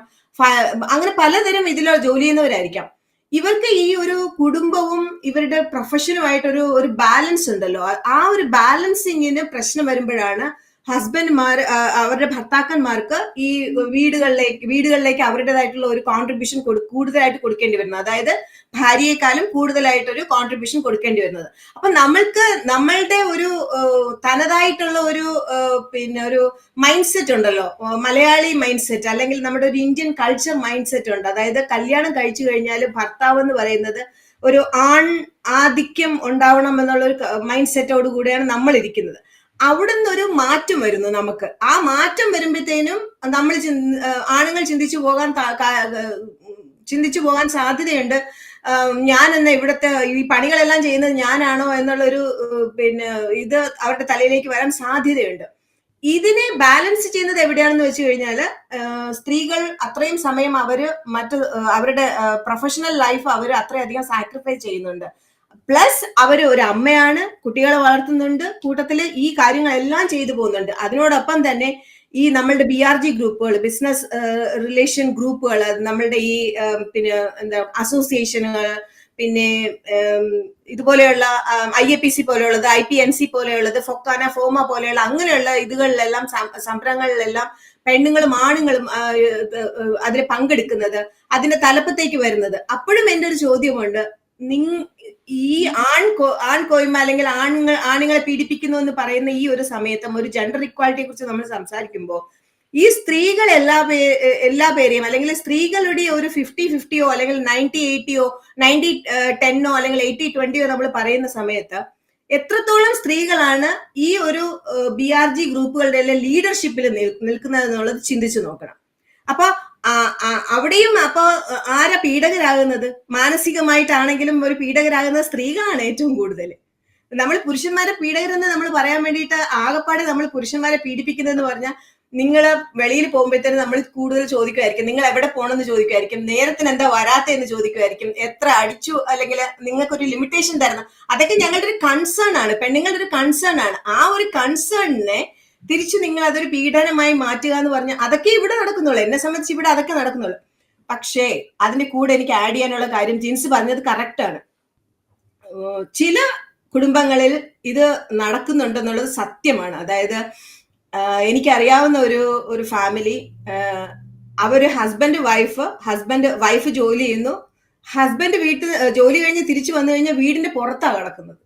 അങ്ങനെ പലതരം ഇതിലോ ജോലി ചെയ്യുന്നവരായിരിക്കാം. ഇവർക്ക് ഈ ഒരു കുടുംബവും ഇവരുടെ പ്രൊഫഷനുമായിട്ട് ഒരു ബാലൻസ് ഉണ്ടല്ലോ. ആ ഒരു ബാലൻസിങ്ങിന് പ്രശ്നം വരുമ്പോഴാണ് ഹസ്ബൻഡ്മാർ അവരുടെ ഭർത്താക്കന്മാർക്ക് ഈ വീടുകളിലേക്ക് അവരുടേതായിട്ടുള്ള ഒരു കോൺട്രിബ്യൂഷൻ കൂടുതലായിട്ട് കൊടുക്കേണ്ടി വരുന്നത്. അതായത് ഭാര്യയെക്കാളും കൂടുതലായിട്ടൊരു കോൺട്രിബ്യൂഷൻ കൊടുക്കേണ്ടി വരുന്നത്. അപ്പൊ നമ്മളുടെ ഒരു തനതായിട്ടുള്ള ഒരു മൈൻഡ് സെറ്റ് ഉണ്ടല്ലോ, മലയാളി മൈൻഡ് സെറ്റ്, അല്ലെങ്കിൽ നമ്മുടെ ഒരു ഇന്ത്യൻ കൾച്ചർ മൈൻഡ് സെറ്റ് ഉണ്ട്. അതായത് കല്യാണം കഴിച്ചു കഴിഞ്ഞാൽ ഭർത്താവ് എന്ന് പറയുന്നത് ഒരു ആധിക്യം ഉണ്ടാവണം എന്നുള്ള ഒരു മൈൻഡ് സെറ്റോട് കൂടിയാണ് നമ്മൾ ഇരിക്കുന്നത്. അവിടുന്ന് ഒരു മാറ്റം വരുന്നു നമുക്ക്. ആ മാറ്റം വരുമ്പോഴത്തേനും നമ്മൾ ആണുങ്ങൾ ചിന്തിച്ചു പോകാൻ സാധ്യതയുണ്ട്. ഞാൻ എന്ന ഇവിടുത്തെ ഈ പണികളെല്ലാം ചെയ്യുന്നത് ഞാനാണോ എന്നുള്ളൊരു ഇത് അവരുടെ തലയിലേക്ക് വരാൻ സാധ്യതയുണ്ട്. ഇതിനെ ബാലൻസ് ചെയ്യുന്നത് എവിടെയാണെന്ന് വെച്ച് കഴിഞ്ഞാല് സ്ത്രീകൾ അത്രയും സമയം അവരുടെ പ്രൊഫഷണൽ ലൈഫ് അത്രയധികം സാക്രിഫൈസ് ചെയ്യുന്നുണ്ട്. പ്ലസ് ഒരു അമ്മയാണ്, കുട്ടികളെ വളർത്തുന്നുണ്ട്, കൂട്ടത്തില് ഈ കാര്യങ്ങളെല്ലാം ചെയ്തു പോകുന്നുണ്ട്. അതിനോടൊപ്പം തന്നെ ഈ നമ്മളുടെ BRG ഗ്രൂപ്പുകൾ, ബിസിനസ് റിലേഷൻ ഗ്രൂപ്പുകൾ, നമ്മളുടെ ഈ അസോസിയേഷനുകൾ, പിന്നെ ഇതുപോലെയുള്ള IAPC പോലെയുള്ളത്, IPNC പോലെയുള്ളത്, ഫൊക്കാന, ഫോമ പോലെയുള്ള അങ്ങനെയുള്ള ഇതുകളിലെല്ലാം സംരംഭങ്ങളിലെല്ലാം പെണ്ണുങ്ങളും ആണുങ്ങളും അതിൽ പങ്കെടുക്കുന്നത്, അതിന്റെ തലപ്പത്തേക്ക് വരുന്നത്. അപ്പോഴും എൻ്റെ ഒരു ചോദ്യമുണ്ട്, ഈ ആൺകോയ്മ അല്ലെങ്കിൽ ആണുങ്ങളെ പീഡിപ്പിക്കുന്നു എന്ന് പറയുന്ന ഈ ഒരു സമയത്തും ഒരു ജെൻഡർ ഇക്വാലിറ്റിയെ കുറിച്ച് നമ്മൾ സംസാരിക്കുമ്പോൾ ഈ സ്ത്രീകൾ എല്ലാ പേരെയും, അല്ലെങ്കിൽ സ്ത്രീകളുടെ ഒരു 50-50 അല്ലെങ്കിൽ 90-80 90-10 അല്ലെങ്കിൽ 80-20 നമ്മൾ പറയുന്ന സമയത്ത് എത്രത്തോളം സ്ത്രീകളാണ് ഈ ഒരു BRG ഗ്രൂപ്പുകളുടെ എല്ലാം ലീഡർഷിപ്പിൽ നിൽക്കുന്നത് എന്നുള്ളത് ചിന്തിച്ചു നോക്കണം. അപ്പൊ അവിടെയും ആരാ പീഡകരാകുന്നത്? മാനസികമായിട്ടാണെങ്കിലും ഒരു പീഡകരാകുന്നത് സ്ത്രീകളാണ് ഏറ്റവും കൂടുതൽ. നമ്മൾ പുരുഷന്മാരെ പീഡകരെന്ന് നമ്മൾ പറയാൻ വേണ്ടിയിട്ട് ആകെപ്പാടെ നമ്മൾ പുരുഷന്മാരെ പീഡിപ്പിക്കുന്നതെന്ന് പറഞ്ഞാൽ നിങ്ങൾ വെളിയിൽ പോകുമ്പോഴത്തേനും നമ്മൾ കൂടുതൽ ചോദിക്കുമായിരിക്കും, നിങ്ങൾ എവിടെ പോകണമെന്ന് ചോദിക്കുമായിരിക്കും, നേരത്തിന് എന്താ വരാത്തെന്ന് ചോദിക്കുമായിരിക്കും, എത്ര അടിച്ചു, അല്ലെങ്കിൽ നിങ്ങൾക്കൊരു ലിമിറ്റേഷൻ തരണം. അതൊക്കെ ഞങ്ങളുടെ ഒരു കൺസേൺ ആണ്, പെണ്ണുങ്ങളുടെ ഒരു കൺസേൺ ആണ്. ആ ഒരു കൺസേണിനെ തിരിച്ചു നിങ്ങൾ അതൊരു പീഡനമായി മാറ്റുക എന്ന് പറഞ്ഞാൽ അതൊക്കെ ഇവിടെ നടക്കുന്നുള്ളൂ. എന്നെ സംബന്ധിച്ച് ഇവിടെ അതൊക്കെ നടക്കുന്നുള്ളൂ. പക്ഷേ അതിന്റെ കൂടെ എനിക്ക് ആഡ് ചെയ്യാനുള്ള കാര്യം, ജിൻസ് പറഞ്ഞത് കറക്റ്റ് ആണ്. ചില കുടുംബങ്ങളിൽ ഇത് നടക്കുന്നുണ്ടെന്നുള്ളത് സത്യമാണ്. അതായത് എനിക്കറിയാവുന്ന ഒരു ഫാമിലി, അവര് ഹസ്ബൻഡ് വൈഫ് ജോലി ചെയ്യുന്നു, ഹസ്ബൻഡ് ജോലി കഴിഞ്ഞ് തിരിച്ചു വന്നു കഴിഞ്ഞാൽ വീടിന്റെ പുറത്താണ് കിടക്കുന്നത്.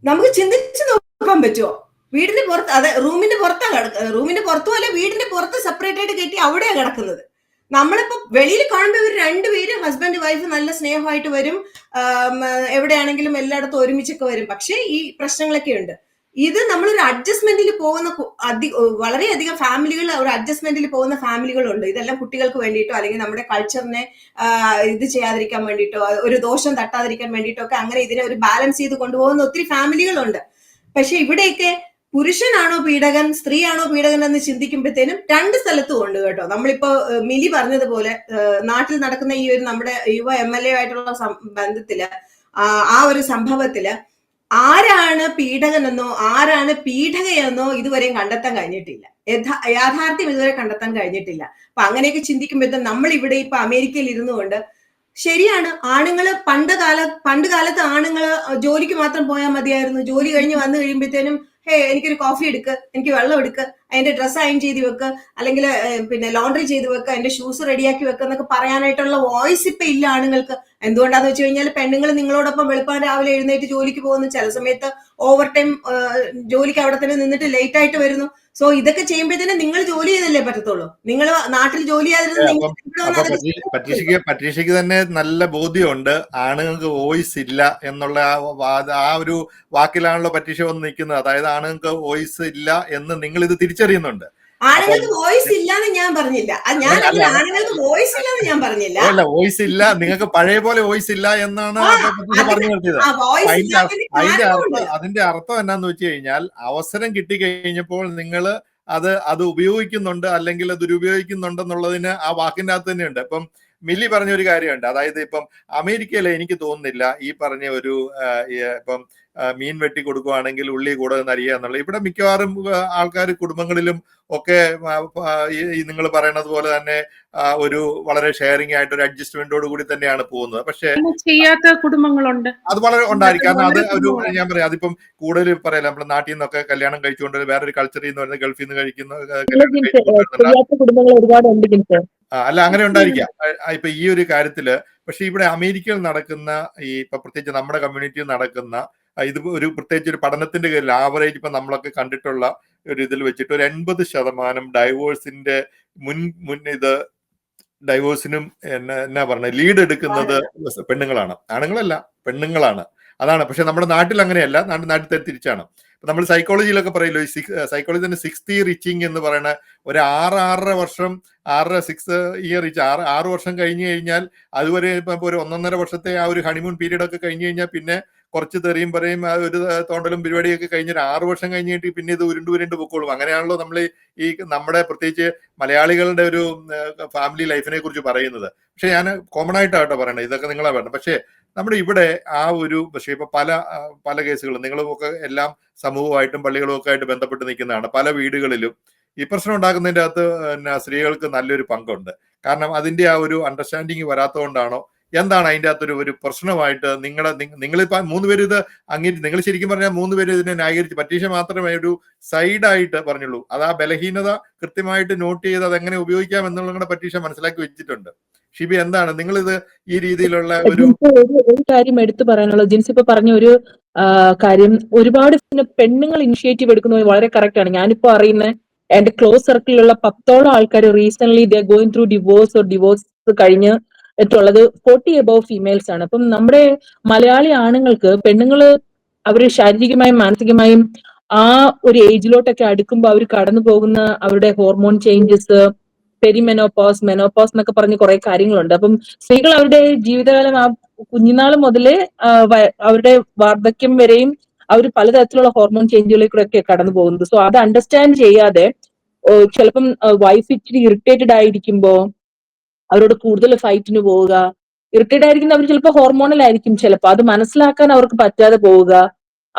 നമുക്ക് ചിന്തിച്ചു നോക്കാൻ പറ്റുമോ? വീടിന്റെ പുറത്ത്, അതെ, റൂമിന്റെ പുറത്താണ് കിടക്കുന്നത്. റൂമിന്റെ പുറത്തും അല്ല, വീടിന്റെ പുറത്ത് സെപ്പറേറ്റ് ആയിട്ട് കെട്ടി അവിടെയാണ് കിടക്കുന്നത്. നമ്മളിപ്പോ വെളിയിൽ കാണുമ്പോൾ ഇവർ രണ്ടുപേരും ഹസ്ബൻഡ് വൈഫ് നല്ല സ്നേഹമായിട്ട് വരും, എവിടെയാണെങ്കിലും എല്ലായിടത്തും ഒരുമിച്ചൊക്കെ വരും. പക്ഷെ ഈ പ്രശ്നങ്ങളൊക്കെ ഉണ്ട്. ഇത് നമ്മളൊരു അഡ്ജസ്റ്റ്മെന്റിൽ പോകുന്ന വളരെയധികം ഫാമിലികൾ, ഒരു അഡ്ജസ്റ്റ്മെന്റിൽ പോകുന്ന ഫാമിലികളുണ്ട്. ഇതെല്ലാം കുട്ടികൾക്ക് വേണ്ടിയിട്ടോ അല്ലെങ്കിൽ നമ്മുടെ കൾച്ചറിനെ ഇത് ചെയ്യാതിരിക്കാൻ വേണ്ടിയിട്ടോ, ഒരു ദോഷം തട്ടാതിരിക്കാൻ വേണ്ടിയിട്ടോ ഒക്കെ അങ്ങനെ ഇതിനെ ഒരു ബാലൻസ് ചെയ്ത് കൊണ്ടുപോകുന്ന ഒത്തിരി ഫാമിലികളുണ്ട്. പക്ഷെ ഇവിടെയൊക്കെ പുരുഷനാണോ പീഡകൻ, സ്ത്രീയാണോ പീഡകൻ എന്ന് ചിന്തിക്കുമ്പോഴത്തേനും രണ്ട് സ്ഥലത്തും ഉണ്ട് കേട്ടോ. നമ്മളിപ്പോ മിലി പറഞ്ഞതുപോലെ നാട്ടിൽ നടക്കുന്ന ഈ ഒരു നമ്മുടെ യുവ MLA ആയിട്ടുള്ള ബന്ധത്തില്, ആ ഒരു സംഭവത്തില് ആരാണ് പീഡകനെന്നോ ആരാണ് പീഡകയെന്നോ ഇതുവരെയും കണ്ടെത്താൻ കഴിഞ്ഞിട്ടില്ല. യാഥാർത്ഥ്യം ഇതുവരെ കണ്ടെത്താൻ കഴിഞ്ഞിട്ടില്ല. അപ്പൊ അങ്ങനെയൊക്കെ ചിന്തിക്കുമ്പോഴത്തേക്കും നമ്മൾ ഇവിടെ ഇപ്പൊ അമേരിക്കയിൽ ഇരുന്നുകൊണ്ട്, ശരിയാണ്, ആണുങ്ങള് പണ്ട് കാലത്ത് ആണുങ്ങള് ജോലിക്ക് മാത്രം പോയാൽ മതിയായിരുന്നു. ജോലി കഴിഞ്ഞ് വന്നു കഴിയുമ്പോഴത്തേനും എനിക്കൊരു കോഫി എടുക്ക്, എനിക്ക് വെള്ളം എടുക്ക്, അതിന്റെ ഡ്രസ്സ് അയൺ ചെയ്ത് വെക്ക്, അല്ലെങ്കിൽ പിന്നെ ലോണ്ടറി ചെയ്ത് വെക്ക്, അതിന്റെ ഷൂസ് റെഡിയാക്കി വെക്കുക എന്നൊക്കെ പറയാനായിട്ടുള്ള വോയിസ് ഇപ്പൊ ഇല്ല ആണുങ്ങൾക്ക്. എന്തുകൊണ്ടാന്ന് വെച്ച് കഴിഞ്ഞാൽ പെണ്ണുങ്ങൾ നിങ്ങളോടൊപ്പം വെളുപ്പാൻ രാവിലെ എഴുന്നേറ്റ് ജോലിക്ക് പോകുന്നു, ചില സമയത്ത് ഓവർ ടൈം ജോലിക്ക് അവിടെ തന്നെ നിന്നിട്ട് ലേറ്റ് ആയിട്ട് വരുന്നു. സോ ഇതൊക്കെ ചെയ്യുമ്പോഴത്തേനും നിങ്ങൾ ജോലി ചെയ്തല്ലേ പറ്റത്തുള്ളൂ. നിങ്ങൾ നാട്ടിൽ ജോലി പട്രീഷയ്ക്ക് തന്നെ നല്ല ബോധ്യമുണ്ട് ആണുങ്ങൾക്ക് വോയിസ് ഇല്ല എന്നുള്ള ആ ഒരു വാക്കിലാണല്ലോ പട്രീഷ വന്ന് നിൽക്കുന്നത്. അതായത് ആണുങ്ങൾക്ക് വോയിസ് ഇല്ല എന്ന് നിങ്ങൾ ഇത് തിരിച്ചറിയുന്നുണ്ട്. ആണുങ്ങൾക്ക് വോയിസ് ഇല്ലാന്ന് ഞാൻ പറഞ്ഞില്ല. ആണുങ്ങൾക്ക് വോയിസ് ഇല്ലാന്ന് ഞാൻ പറഞ്ഞില്ല. അല്ല, വോയിസ് ഇല്ല, നിങ്ങൾക്ക് പഴയ പോലെ വോയിസ് ഇല്ല എന്നാണ് പറഞ്ഞു നിർത്തിയത്. അതിന്റെ അർത്ഥം എന്നാന്ന് വെച്ച് കഴിഞ്ഞാൽ, അവസരം കിട്ടിക്കഴിഞ്ഞപ്പോൾ നിങ്ങൾ അത് ഉപയോഗിക്കുന്നുണ്ട് അല്ലെങ്കിൽ ദുരുപയോഗിക്കുന്നുണ്ടെന്നുള്ളതിന് ആ വാക്കിന്റെ അകത്ത് തന്നെയുണ്ട്. ഇപ്പം മില്ലി പറഞ്ഞ ഒരു കാര്യമുണ്ട്. അതായത് ഇപ്പം അമേരിക്കയിലെ എനിക്ക് തോന്നുന്നില്ല ഈ പറഞ്ഞ ഒരു ഇപ്പം മീൻ വെട്ടി കൊടുക്കുകയാണെങ്കിൽ ഉള്ളി കൂടെ നരിയുക എന്നുള്ള, ഇവിടെ മിക്കവാറും ആൾക്കാർ കുടുംബങ്ങളിലും ഒക്കെ നിങ്ങൾ പറയുന്നത് പോലെ തന്നെ ഒരു വളരെ ഷെയറിംഗ് ആയിട്ട് ഒരു അഡ്ജസ്റ്റ്മെന്റോട് കൂടി തന്നെയാണ് പോകുന്നത്. പക്ഷെ ചെയ്യാത്ത കുടുംബങ്ങളുണ്ട്, അത് വളരെ ഉണ്ടായിരിക്കും. കാരണം അത് ഒരു ഞാൻ പറയാം, അതിപ്പം കൂടുതൽ പറയല, നമ്മുടെ നാട്ടിൽ നിന്നൊക്കെ കല്യാണം കഴിച്ചുകൊണ്ട് വേറൊരു കൾച്ചറിൽ നിന്ന് വരുന്ന, ഗൾഫിൽ നിന്ന് കഴിക്കുന്ന അല്ല, അങ്ങനെ ഉണ്ടായിരിക്കാം ഇപ്പൊ ഈ ഒരു കാര്യത്തില്. പക്ഷെ ഇവിടെ അമേരിക്കയിൽ നടക്കുന്ന ഈ ഇപ്പൊ പ്രത്യേകിച്ച് നമ്മുടെ കമ്മ്യൂണിറ്റിയിൽ നടക്കുന്ന ഇത് ഒരു പ്രത്യേകിച്ച് ഒരു പഠനത്തിന്റെ കീഴിൽ ആവറേജ് ഇപ്പൊ നമ്മളൊക്കെ കണ്ടിട്ടുള്ള ഒരു ഇതിൽ വെച്ചിട്ട് ഒരു 80% ഡൈവോഴ്സിന്റെ ഇത് ഡൈവോഴ്സിനും എന്നാ പറഞ്ഞ ലീഡ് എടുക്കുന്നത് പെണ്ണുങ്ങളാണ്, ആണുങ്ങളല്ല, പെണ്ണുങ്ങളാണ്. അതാണ്. പക്ഷെ നമ്മുടെ നാട്ടിൽ അങ്ങനെയല്ല, നാട്ടിൽ തിരിച്ചാണ്. നമ്മൾ സൈക്കോളജിയിലൊക്കെ പറയല്ലോ, സൈക്കോളജി തന്നെ 6th റീച്ചിങ് എന്ന് പറയുന്ന ഒരു 6 വർഷം 6 ഇയർ 6 വർഷം കഴിഞ്ഞു കഴിഞ്ഞാൽ, അതുവരെ ഇപ്പൊ ഒരു 1.5 വർഷത്തെ ആ ഒരു ഹണിമൂൺ പീരീഡ് ഒക്കെ കഴിഞ്ഞു കഴിഞ്ഞാൽ പിന്നെ കുറച്ച് തെറിയും പറയും, ഒരു തോണ്ടലും പരിപാടിയൊക്കെ കഴിഞ്ഞൊരു 6 വർഷം കഴിഞ്ഞിട്ട് പിന്നെ ഇത് ഉരുണ്ട് പൊക്കോളും. അങ്ങനെയാണല്ലോ നമ്മൾ ഈ നമ്മുടെ പ്രത്യേകിച്ച് മലയാളികളുടെ ഒരു ഫാമിലി ലൈഫിനെ കുറിച്ച് പറയുന്നത്. പക്ഷെ ഞാൻ കോമൺ ആയിട്ടാട്ടോ പറയണത്, ഇതൊക്കെ നിങ്ങളാ പറയണം. പക്ഷെ നമ്മുടെ ഇവിടെ ആ ഒരു, പക്ഷേ ഇപ്പൊ പല കേസുകളും നിങ്ങളുമൊക്കെ എല്ലാം സമൂഹമായിട്ടും പള്ളികളും ഒക്കെ ആയിട്ട് ബന്ധപ്പെട്ട് നിൽക്കുന്നതാണ്. പല വീടുകളിലും ഈ പ്രശ്നം ഉണ്ടാക്കുന്നതിൻ്റെ അകത്ത് സ്ത്രീകൾക്ക് നല്ലൊരു പങ്കുണ്ട്. കാരണം അതിന്റെ ആ ഒരു അണ്ടർസ്റ്റാൻഡിങ് വരാത്തതുകൊണ്ടാണോ എന്താണ് അതിൻ്റെ അകത്തൊരു പ്രശ്നമായിട്ട് നിങ്ങളിപ്പോ 3 പേര് ഇത് നിങ്ങൾ ശരിക്കും പറഞ്ഞാൽ 3 പേര് ഇതിനെ ന്യായീകരിച്ച്, പറ്റീഷ മാത്രമേ ഒരു സൈഡായിട്ട് പറഞ്ഞുള്ളൂ. അത് ആ ബലഹീനത കൃത്യമായിട്ട് നോട്ട് ചെയ്ത് അതെങ്ങനെ ഉപയോഗിക്കാം എന്നുള്ളത് പറ്റീഷ മനസ്സിലാക്കി വെച്ചിട്ടുണ്ട്. ഷിബി, എന്താണ് നിങ്ങളിത് ഈ രീതിയിലുള്ള ഒരു കാര്യം എടുത്തു പറയാനുള്ളത്? ജിൻസ് ഇപ്പൊ പറഞ്ഞ ഒരു കാര്യം, ഒരുപാട് പെണ്ണുങ്ങൾ ഇനിഷ്യേറ്റീവ് എടുക്കുന്നത് വളരെ കറക്റ്റ് ആണ്. ഞാനിപ്പോ അറിയുന്ന എന്റെ ക്ലോസ് സർക്കിളിലുള്ള 10ഓളം ആൾക്കാർ recent they going through divorce കഴിഞ്ഞ് ുള്ളത് 40 above ഫീമെയിൽസ് ആണ്. അപ്പം നമ്മുടെ മലയാളി ആണുങ്ങൾക്ക് പെണ്ണുങ്ങള് അവര് ശാരീരികമായും മാനസികമായും ആ ഒരു ഏജിലോട്ടൊക്കെ അടുക്കുമ്പോൾ അവർ കടന്നു പോകുന്ന അവരുടെ ഹോർമോൺ ചേഞ്ചസ്, പെരിമെനോപോസ്, മെനോപോസ് എന്നൊക്കെ പറഞ്ഞ് കുറെ കാര്യങ്ങളുണ്ട്. അപ്പം സ്ത്രീകൾ അവരുടെ ജീവിതകാലം ആ കുഞ്ഞുനാൾ മുതലേ അവരുടെ വാർദ്ധക്യം വരെയും അവർ പലതരത്തിലുള്ള ഹോർമോൺ ചേഞ്ചുകളിൽ കൂടെ ഒക്കെ കടന്നു പോകുന്നത്. സോ അത് അണ്ടർസ്റ്റാൻഡ് ചെയ്യാതെ ചിലപ്പം വൈഫ് ഇച്ചിരി ഇറിറ്റേറ്റഡ് ആയിരിക്കുമ്പോ അവരോട് കൂടുതൽ ഫൈറ്റിന് പോവുക. ഇറിറ്റേറ്റ് ആയിരിക്കുന്ന അവർ ചിലപ്പോൾ ഹോർമോണൽ ആയിരിക്കും, ചിലപ്പോൾ അത് മനസ്സിലാക്കാൻ അവർക്ക് പറ്റാതെ പോവുക.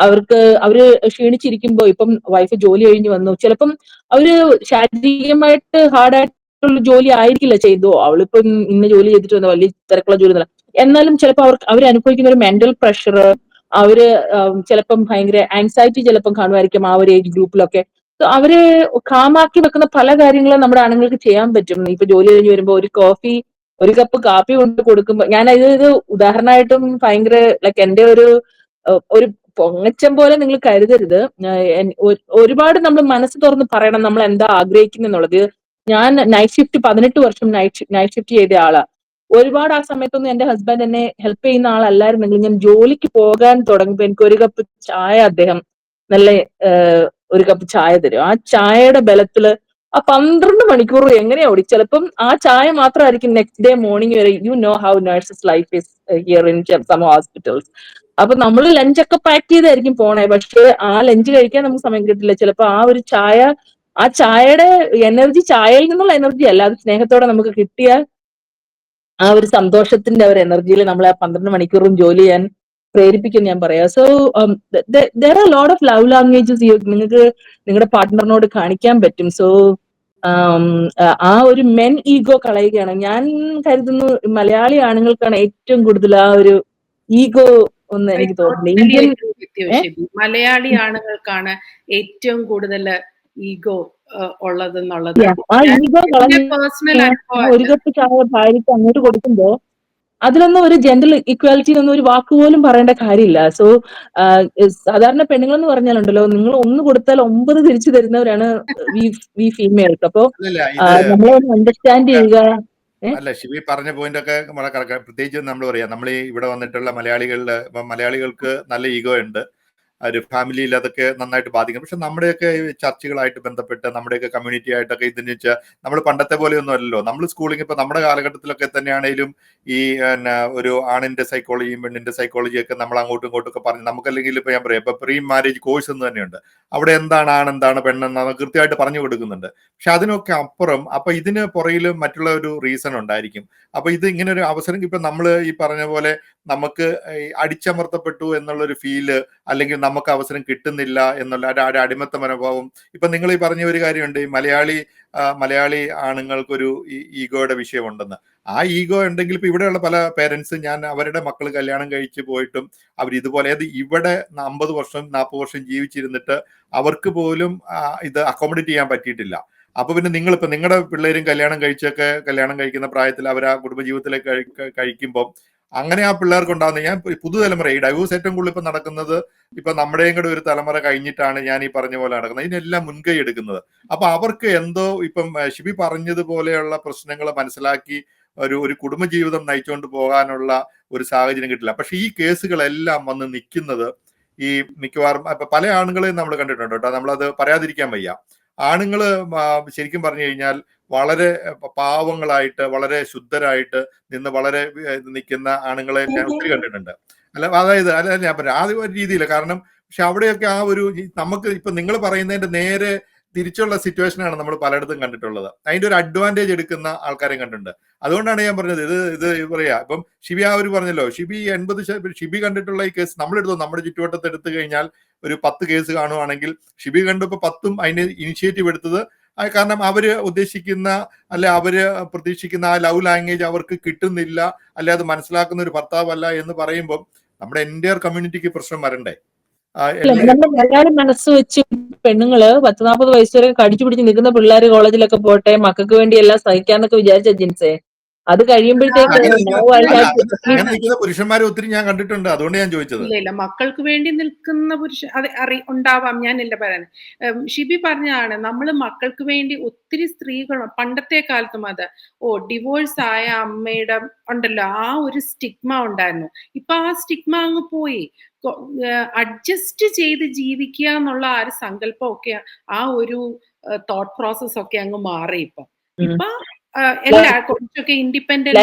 അവര് ക്ഷീണിച്ചിരിക്കുമ്പോ, ഇപ്പം വൈഫ് ജോലി കഴിഞ്ഞ് വന്നു, ചിലപ്പം അവര് ശാരീരികമായിട്ട് ഹാർഡായിട്ടുള്ള ജോലി ആയിരിക്കില്ല ചെയ്തോ, അവളിപ്പം ഇന്ന ജോലി ചെയ്തിട്ട് വന്ന വലിയ തിരക്കുള്ള ജോലി ഒന്നുമല്ല. എന്നാലും ചിലപ്പോൾ അവർ അനുഭവിക്കുന്ന ഒരു മെന്റൽ പ്രഷർ, അവര് ചിലപ്പം ഭയങ്കര ആങ്സൈറ്റി ചിലപ്പം കാണുമായിരിക്കും ആ ഒരു ഏജ് ഗ്രൂപ്പിലൊക്കെ. അവരെ കാമാക്കി വെക്കുന്ന പല കാര്യങ്ങളും നമ്മുടെ ആണുങ്ങൾക്ക് ചെയ്യാൻ പറ്റും. ഇപ്പൊ ജോലി കഴിഞ്ഞ് വരുമ്പോ ഒരു കപ്പ് കാപ്പി കൊണ്ട് കൊടുക്കുമ്പോ, ഞാൻ ഇത് ഉദാഹരണമായിട്ടും ഭയങ്കര ലൈക്ക് എന്റെ ഒരു പൊങ്ങച്ചം പോലെ നിങ്ങൾ കരുതരുത്. ഒരുപാട് നമ്മൾ മനസ്സ് തുറന്ന് പറയണം നമ്മൾ എന്താ ആഗ്രഹിക്കുന്നുള്ളത്. ഞാൻ നൈറ്റ് ഷിഫ്റ്റ് 18 വർഷം നൈറ്റ് ഷിഫ്റ്റ് ചെയ്ത ആളാ. ഒരുപാട് ആ സമയത്തൊന്നും എന്റെ ഹസ്ബൻഡ് എന്നെ ഹെൽപ്പ് ചെയ്യുന്ന ആളല്ലായിരുന്നെങ്കിൽ ഞാൻ ജോലിക്ക് പോകാൻ തുടങ്ങുമ്പോ എനിക്ക് ഒരു കപ്പ് ചായ അദ്ദേഹം നല്ല ഒരു കപ്പ് ചായ തരും. ആ ചായയുടെ ബലത്തില് ആ 12 മണിക്കൂർ എങ്ങനെയാ ഓടി. ചിലപ്പം ആ ചായ മാത്രമായിരിക്കും നെക്സ്റ്റ് ഡേ മോർണിംഗ് വരെ. You know how nurses life is here in some hospitals. അപ്പൊ നമ്മൾ ലഞ്ചൊക്കെ പാക്ക് ചെയ്തായിരിക്കും പോണേ, പക്ഷെ ആ ലഞ്ച് കഴിക്കാൻ നമുക്ക് സമയം കിട്ടില്ല. ചിലപ്പോ ആ ചായയുടെ എനർജി, ചായയിൽ നിന്നുള്ള എനർജി അല്ല, അത് സ്നേഹത്തോടെ നമുക്ക് കിട്ടിയ ആ ഒരു സന്തോഷത്തിന്റെ ഒരു എനർജിയിൽ നമ്മളെ 12 മണിക്കൂറും ജോലി ചെയ്യാൻ പ്രേരിപ്പിക്കും ഞാൻ പറയാം. So there are lot of love languages നിങ്ങൾക്ക് നിങ്ങളുടെ പാർട്ട്ണറിനോട് കാണിക്കാൻ പറ്റും. സോ ആ ഒരു മെൻ ഈഗോ കളയുകയാണ്. ഞാൻ കരുതുന്നു മലയാളി ആണുങ്ങൾക്കാണ് ഏറ്റവും കൂടുതൽ ആ ഒരു ഈഗോ ഒന്ന് എനിക്ക് തോന്നുന്നില്ല. ഇന്ത്യൻ മലയാളി ആണുങ്ങൾക്കാണ് ഏറ്റവും കൂടുതൽ ഈഗോ ഉള്ളതെന്നുള്ളത് ആ ഈഗോ കളഞ്ഞ് പേഴ്സണൽ ഒരു കപ്പ് ചായ ഭാര്യയ്ക്ക് അങ്ങോട്ട് കൊടുക്കുമ്പോ അതിലൊന്നും ഒരു ജെൻഡർ ഇക്വാലിറ്റിയിലൊന്നും ഒരു വാക്കുപോലും പറയേണ്ട കാര്യമില്ല. സോ സാധാരണ പെണ്ണുങ്ങളെന്ന് പറഞ്ഞാലുണ്ടല്ലോ, നിങ്ങൾ 1 കൊടുത്താൽ 9 തിരിച്ചു തരുന്നവരാണ് വി ഫീമെയിൽസ്. അപ്പോ നമ്മളെ ഒന്ന് അണ്ടർസ്റ്റാൻഡ് ചെയ്യുക. അല്ല, ഷിബി പറഞ്ഞ പോയിന്റ് ഒക്കെ വളരെ കറക്റ്റ്. പ്രത്യേകിച്ച് നമ്മൾ പറയാം, നമ്മൾ ഈ ഇവിടെ വന്നിട്ടുള്ള മലയാളികൾക്ക് നല്ല ഈഗോ ഉണ്ട്. ഒരു ഫാമിലിയിൽ അതൊക്കെ നന്നായിട്ട് ബാധിക്കും. പക്ഷെ നമ്മുടെയൊക്കെ ചർച്ചകളായിട്ട് ബന്ധപ്പെട്ട് നമ്മുടെയൊക്കെ കമ്മ്യൂണിറ്റി ആയിട്ടൊക്കെ ഇതിന് വെച്ചാൽ നമ്മൾ പണ്ടത്തെ പോലെയൊന്നും അല്ലല്ലോ. നമ്മൾ സ്കൂളിൽ ഇപ്പൊ നമ്മുടെ കാലഘട്ടത്തിലൊക്കെ തന്നെയാണെങ്കിലും ഈ ഒരു ആണിന്റെ സൈക്കോളജിയും പെണ്ണിന്റെ സൈക്കോളജിയൊക്കെ നമ്മൾ അങ്ങോട്ടും ഇങ്ങോട്ടും ഒക്കെ പറഞ്ഞ് നമുക്കല്ലെങ്കിൽ ഇപ്പൊ ഞാൻ പറയാം, ഇപ്പൊ പ്രീ മാരേജ് കോഴ്സ് എന്ന് തന്നെയുണ്ട്. അവിടെ എന്താണ് ആണെന്താണ് പെണ്ണെന്നാണ് കൃത്യമായിട്ട് പറഞ്ഞു കൊടുക്കുന്നുണ്ട്. പക്ഷെ അതിനൊക്കെ അപ്പുറം അപ്പൊ ഇതിന് പുറയിൽ മറ്റുള്ള ഒരു റീസൺ ഉണ്ടായിരിക്കും. അപ്പൊ ഇത് ഇങ്ങനെ ഒരു അവസരം ഇപ്പൊ നമ്മൾ ഈ പറഞ്ഞ പോലെ നമുക്ക് അടിച്ചമർത്തപ്പെട്ടു എന്നുള്ളൊരു ഫീല്, അല്ലെങ്കിൽ നമുക്ക് അവസരം കിട്ടുന്നില്ല എന്നുള്ള ഒരു അടിമത്ത മനോഭാവം. ഇപ്പൊ നിങ്ങൾ ഈ പറഞ്ഞ ഒരു കാര്യമുണ്ട്, ഈ മലയാളി ആണുങ്ങൾക്കൊരു ഈഗോയുടെ വിഷയമുണ്ടെന്ന്. ആ ഈഗോ ഉണ്ടെങ്കിൽ ഇപ്പൊ ഇവിടെയുള്ള പല പേരൻസ്, ഞാൻ അവരുടെ മക്കൾ കല്യാണം കഴിച്ച് പോയിട്ടും അവർ ഇതുപോലെ ഇവിടെ 50 വർഷം 40 വർഷം ജീവിച്ചിരുന്നിട്ട് അവർക്ക് പോലും ഇത് അക്കോമഡേറ്റ് ചെയ്യാൻ പറ്റിയിട്ടില്ല. അപ്പൊ പിന്നെ നിങ്ങളിപ്പോ നിങ്ങളുടെ പിള്ളേരും കല്യാണം കഴിക്കുന്ന പ്രായത്തിൽ അവർ ആ കുടുംബജീവിതത്തിലേക്ക് കഴിക്കുമ്പോൾ അങ്ങനെ ആ പിള്ളേർക്ക് ഉണ്ടാകുന്ന, ഞാൻ പുതുതലമുറ ഈ ഡൈവോഴ്സ് ഏറ്റവും കൂടുതൽ ഇപ്പൊ നടക്കുന്നത് ഇപ്പൊ നമ്മുടെയും കൂടെ ഒരു തലമുറ കഴിഞ്ഞിട്ടാണ് ഞാൻ ഈ പറഞ്ഞ പോലെ നടക്കുന്നത്, ഇതിനെല്ലാം മുൻകൈ എടുക്കുന്നത്. അപ്പൊ അവർക്ക് എന്തോ ഇപ്പം ഷിബി പറഞ്ഞതുപോലെയുള്ള പ്രശ്നങ്ങൾ മനസ്സിലാക്കി ഒരു കുടുംബജീവിതം നയിച്ചുകൊണ്ട് പോകാനുള്ള ഒരു സാഹചര്യം കിട്ടില്ല. പക്ഷെ ഈ കേസുകളെല്ലാം വന്ന് നിൽക്കുന്നത് ഈ മിക്കവാറും ഇപ്പൊ പല ആണുങ്ങളെയും നമ്മൾ കണ്ടിട്ടുണ്ട് കേട്ടോ, നമ്മളത് പറയാതിരിക്കാൻ വയ്യ. ആണുങ്ങള് ശരിക്കും പറഞ്ഞു കഴിഞ്ഞാൽ വളരെ പാവങ്ങളായിട്ട് വളരെ ശുദ്ധരായിട്ട് നിന്ന് വളരെ നിൽക്കുന്ന ആണുങ്ങളെ ഞാൻ ഒത്തിരി കണ്ടിട്ടുണ്ട്. അല്ല ഞാൻ പറയാം ആ ഒരു രീതിയിൽ. കാരണം പക്ഷെ അവിടെയൊക്കെ ആ ഒരു നമുക്ക് ഇപ്പൊ നിങ്ങൾ പറയുന്നതിന്റെ നേരെ തിരിച്ചുള്ള സിറ്റുവേഷനാണ് നമ്മൾ പലയിടത്തും കണ്ടിട്ടുള്ളത്. അതിന്റെ ഒരു അഡ്വാൻറ്റേജ് എടുക്കുന്ന ആൾക്കാരെയും കണ്ടിട്ടുണ്ട്. അതുകൊണ്ടാണ് ഞാൻ പറഞ്ഞത് ഇത് പറയാ. ഇപ്പം ഷിബി പറഞ്ഞല്ലോ, ഷിബി 80% ഷിബി കണ്ടിട്ടുള്ള ഈ കേസ് നമ്മളെടുത്തു നമ്മുടെ ചുറ്റുവട്ടത്ത് എടുത്തു കഴിഞ്ഞാൽ ഒരു 10 കേസ് കാണുവാണെങ്കിൽ ഷിബി കണ്ടപ്പോൾ 10ഉം അതിന് ഇനിഷ്യേറ്റീവ് എടുത്തത്. കാരണം അവര് ഉദ്ദേശിക്കുന്ന അല്ലെ അവര് പ്രതീക്ഷിക്കുന്ന ആ ലവ് ലാംഗ്വേജ് അവർക്ക് കിട്ടുന്നില്ല, അല്ലെ അത് മനസ്സിലാക്കുന്ന ഒരു ഭർത്താവല്ല എന്ന് പറയുമ്പോൾ നമ്മുടെ എൻറ്റയർ കമ്മ്യൂണിറ്റിക്ക് പ്രശ്നം വരണ്ടേ? നമ്മുടെ മലയാളി മനസ്സ് വെച്ച് പെണ്ണുങ്ങള് 10-40 വയസ്സ് വരെ കടിച്ചു പിടിച്ച് നിൽക്കുന്ന പിള്ളേര് കോളേജിലൊക്കെ പോട്ടെ, മക്കൾക്ക് വേണ്ടി എല്ലാം സഹിക്കാന്നൊക്കെ വിചാരിച്ച ജിൻസേ, അത് കഴിയുമ്പോഴത്തേക്ക് പുരുഷന്മാരെ ഒത്തിരി ഞാൻ കണ്ടിട്ടുണ്ട്. അതുകൊണ്ട് ഞാൻ ചോദിച്ചത്. ഇല്ല, മക്കൾക്ക് വേണ്ടി നിൽക്കുന്ന അത് ഉണ്ടാവാം, ഞാനില്ല പറയാൻ. ഷിബി പറഞ്ഞതാണ്, നമ്മൾ മക്കൾക്ക് വേണ്ടി ഒത്തിരി സ്ത്രീകളും പണ്ടത്തെ കാലത്തും അത് ഡിവോഴ്സ് ആയ അമ്മയുടെ ഉണ്ടല്ലോ ആ ഒരു സ്റ്റിഗ്മ ഉണ്ടായിരുന്നു. ഇപ്പൊ ആ സ്റ്റിഗ്മ അങ്ങ് പോയി. അഡ്ജസ്റ്റ് ചെയ്ത് ജീവിക്കുക എന്നുള്ള ആ ഒരു സങ്കല്പം ഒക്കെ, ആ ഒരു തോട്ട് പ്രോസസ് ഒക്കെ അങ്ങ് മാറി. ഇപ്പൊ എല്ലാ കുറച്ചൊക്കെ ഇൻഡിപെൻഡന്റ്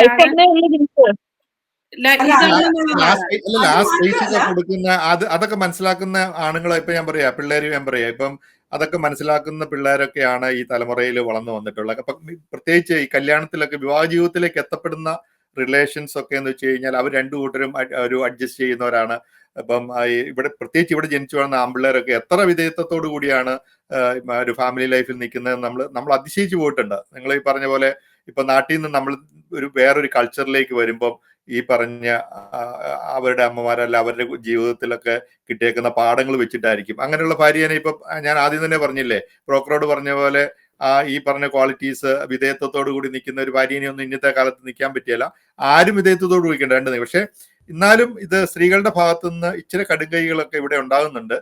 കൊടുക്കുന്ന അതൊക്കെ മനസ്സിലാക്കുന്ന ആണുങ്ങളെ ഇപ്പൊ ഞാൻ പറയാ, പിള്ളേര് ഞാൻ പറയാ, ഇപ്പം അതൊക്കെ മനസ്സിലാക്കുന്ന പിള്ളേരൊക്കെയാണ് ഈ തലമുറയിൽ വളർന്നു വന്നിട്ടുള്ളത്. അപ്പം പ്രത്യേകിച്ച് ഈ കല്യാണത്തിലൊക്കെ വിവാഹ ജീവിതത്തിലേക്ക് എത്തപ്പെടുന്ന റിലേഷൻസ് ഒക്കെ എന്ന് വെച്ച് കഴിഞ്ഞാൽ അവർ രണ്ടു കൂട്ടരും ഒരു അഡ്ജസ്റ്റ് ചെയ്യുന്നവരാണ്. അപ്പം ഇവിടെ പ്രത്യേകിച്ച് ഇവിടെ ജനിച്ചു വളർന്ന ആമ്പിള്ളേരൊക്കെ എത്ര വിധേയത്വത്തോടു കൂടിയാണ് ഒരു ഫാമിലി ലൈഫിൽ നിൽക്കുന്നത് നമ്മൾ അതിശയിച്ചു പോയിട്ടുണ്ട്. നിങ്ങൾ ഈ പറഞ്ഞ പോലെ ഇപ്പൊ നാട്ടിൽ നിന്ന് നമ്മൾ വേറൊരു കൾച്ചറിലേക്ക് വരുമ്പം ഈ പറഞ്ഞ അവരുടെ അമ്മമാരല്ല അവരുടെ ജീവിതത്തിലൊക്കെ കിട്ടിയേക്കുന്ന പാഠങ്ങൾ വെച്ചിട്ടായിരിക്കും അങ്ങനെയുള്ള ഭാര്യനെ ഇപ്പൊ ഞാൻ ആദ്യം തന്നെ പറഞ്ഞില്ലേ, ബ്രോക്കറോട് പറഞ്ഞ പോലെ ഈ പറഞ്ഞ ക്വാളിറ്റീസ് വിധേയത്വത്തോടു കൂടി നിൽക്കുന്ന ഒരു ഭാര്യനെ ഒന്നും ഇന്നത്തെ കാലത്ത് നിൽക്കാൻ പറ്റിയല്ല. ആരും വിധേയത്വത്തോട് കൂടിക്കേണ്ട രണ്ട്. പക്ഷെ എന്നാലും ഇത് സ്ത്രീകളുടെ ഭാഗത്തു നിന്ന് ഇച്ചിരി കടുങ്കൈകളൊക്കെ ഇവിടെ ഉണ്ടാകുന്നുണ്ട്.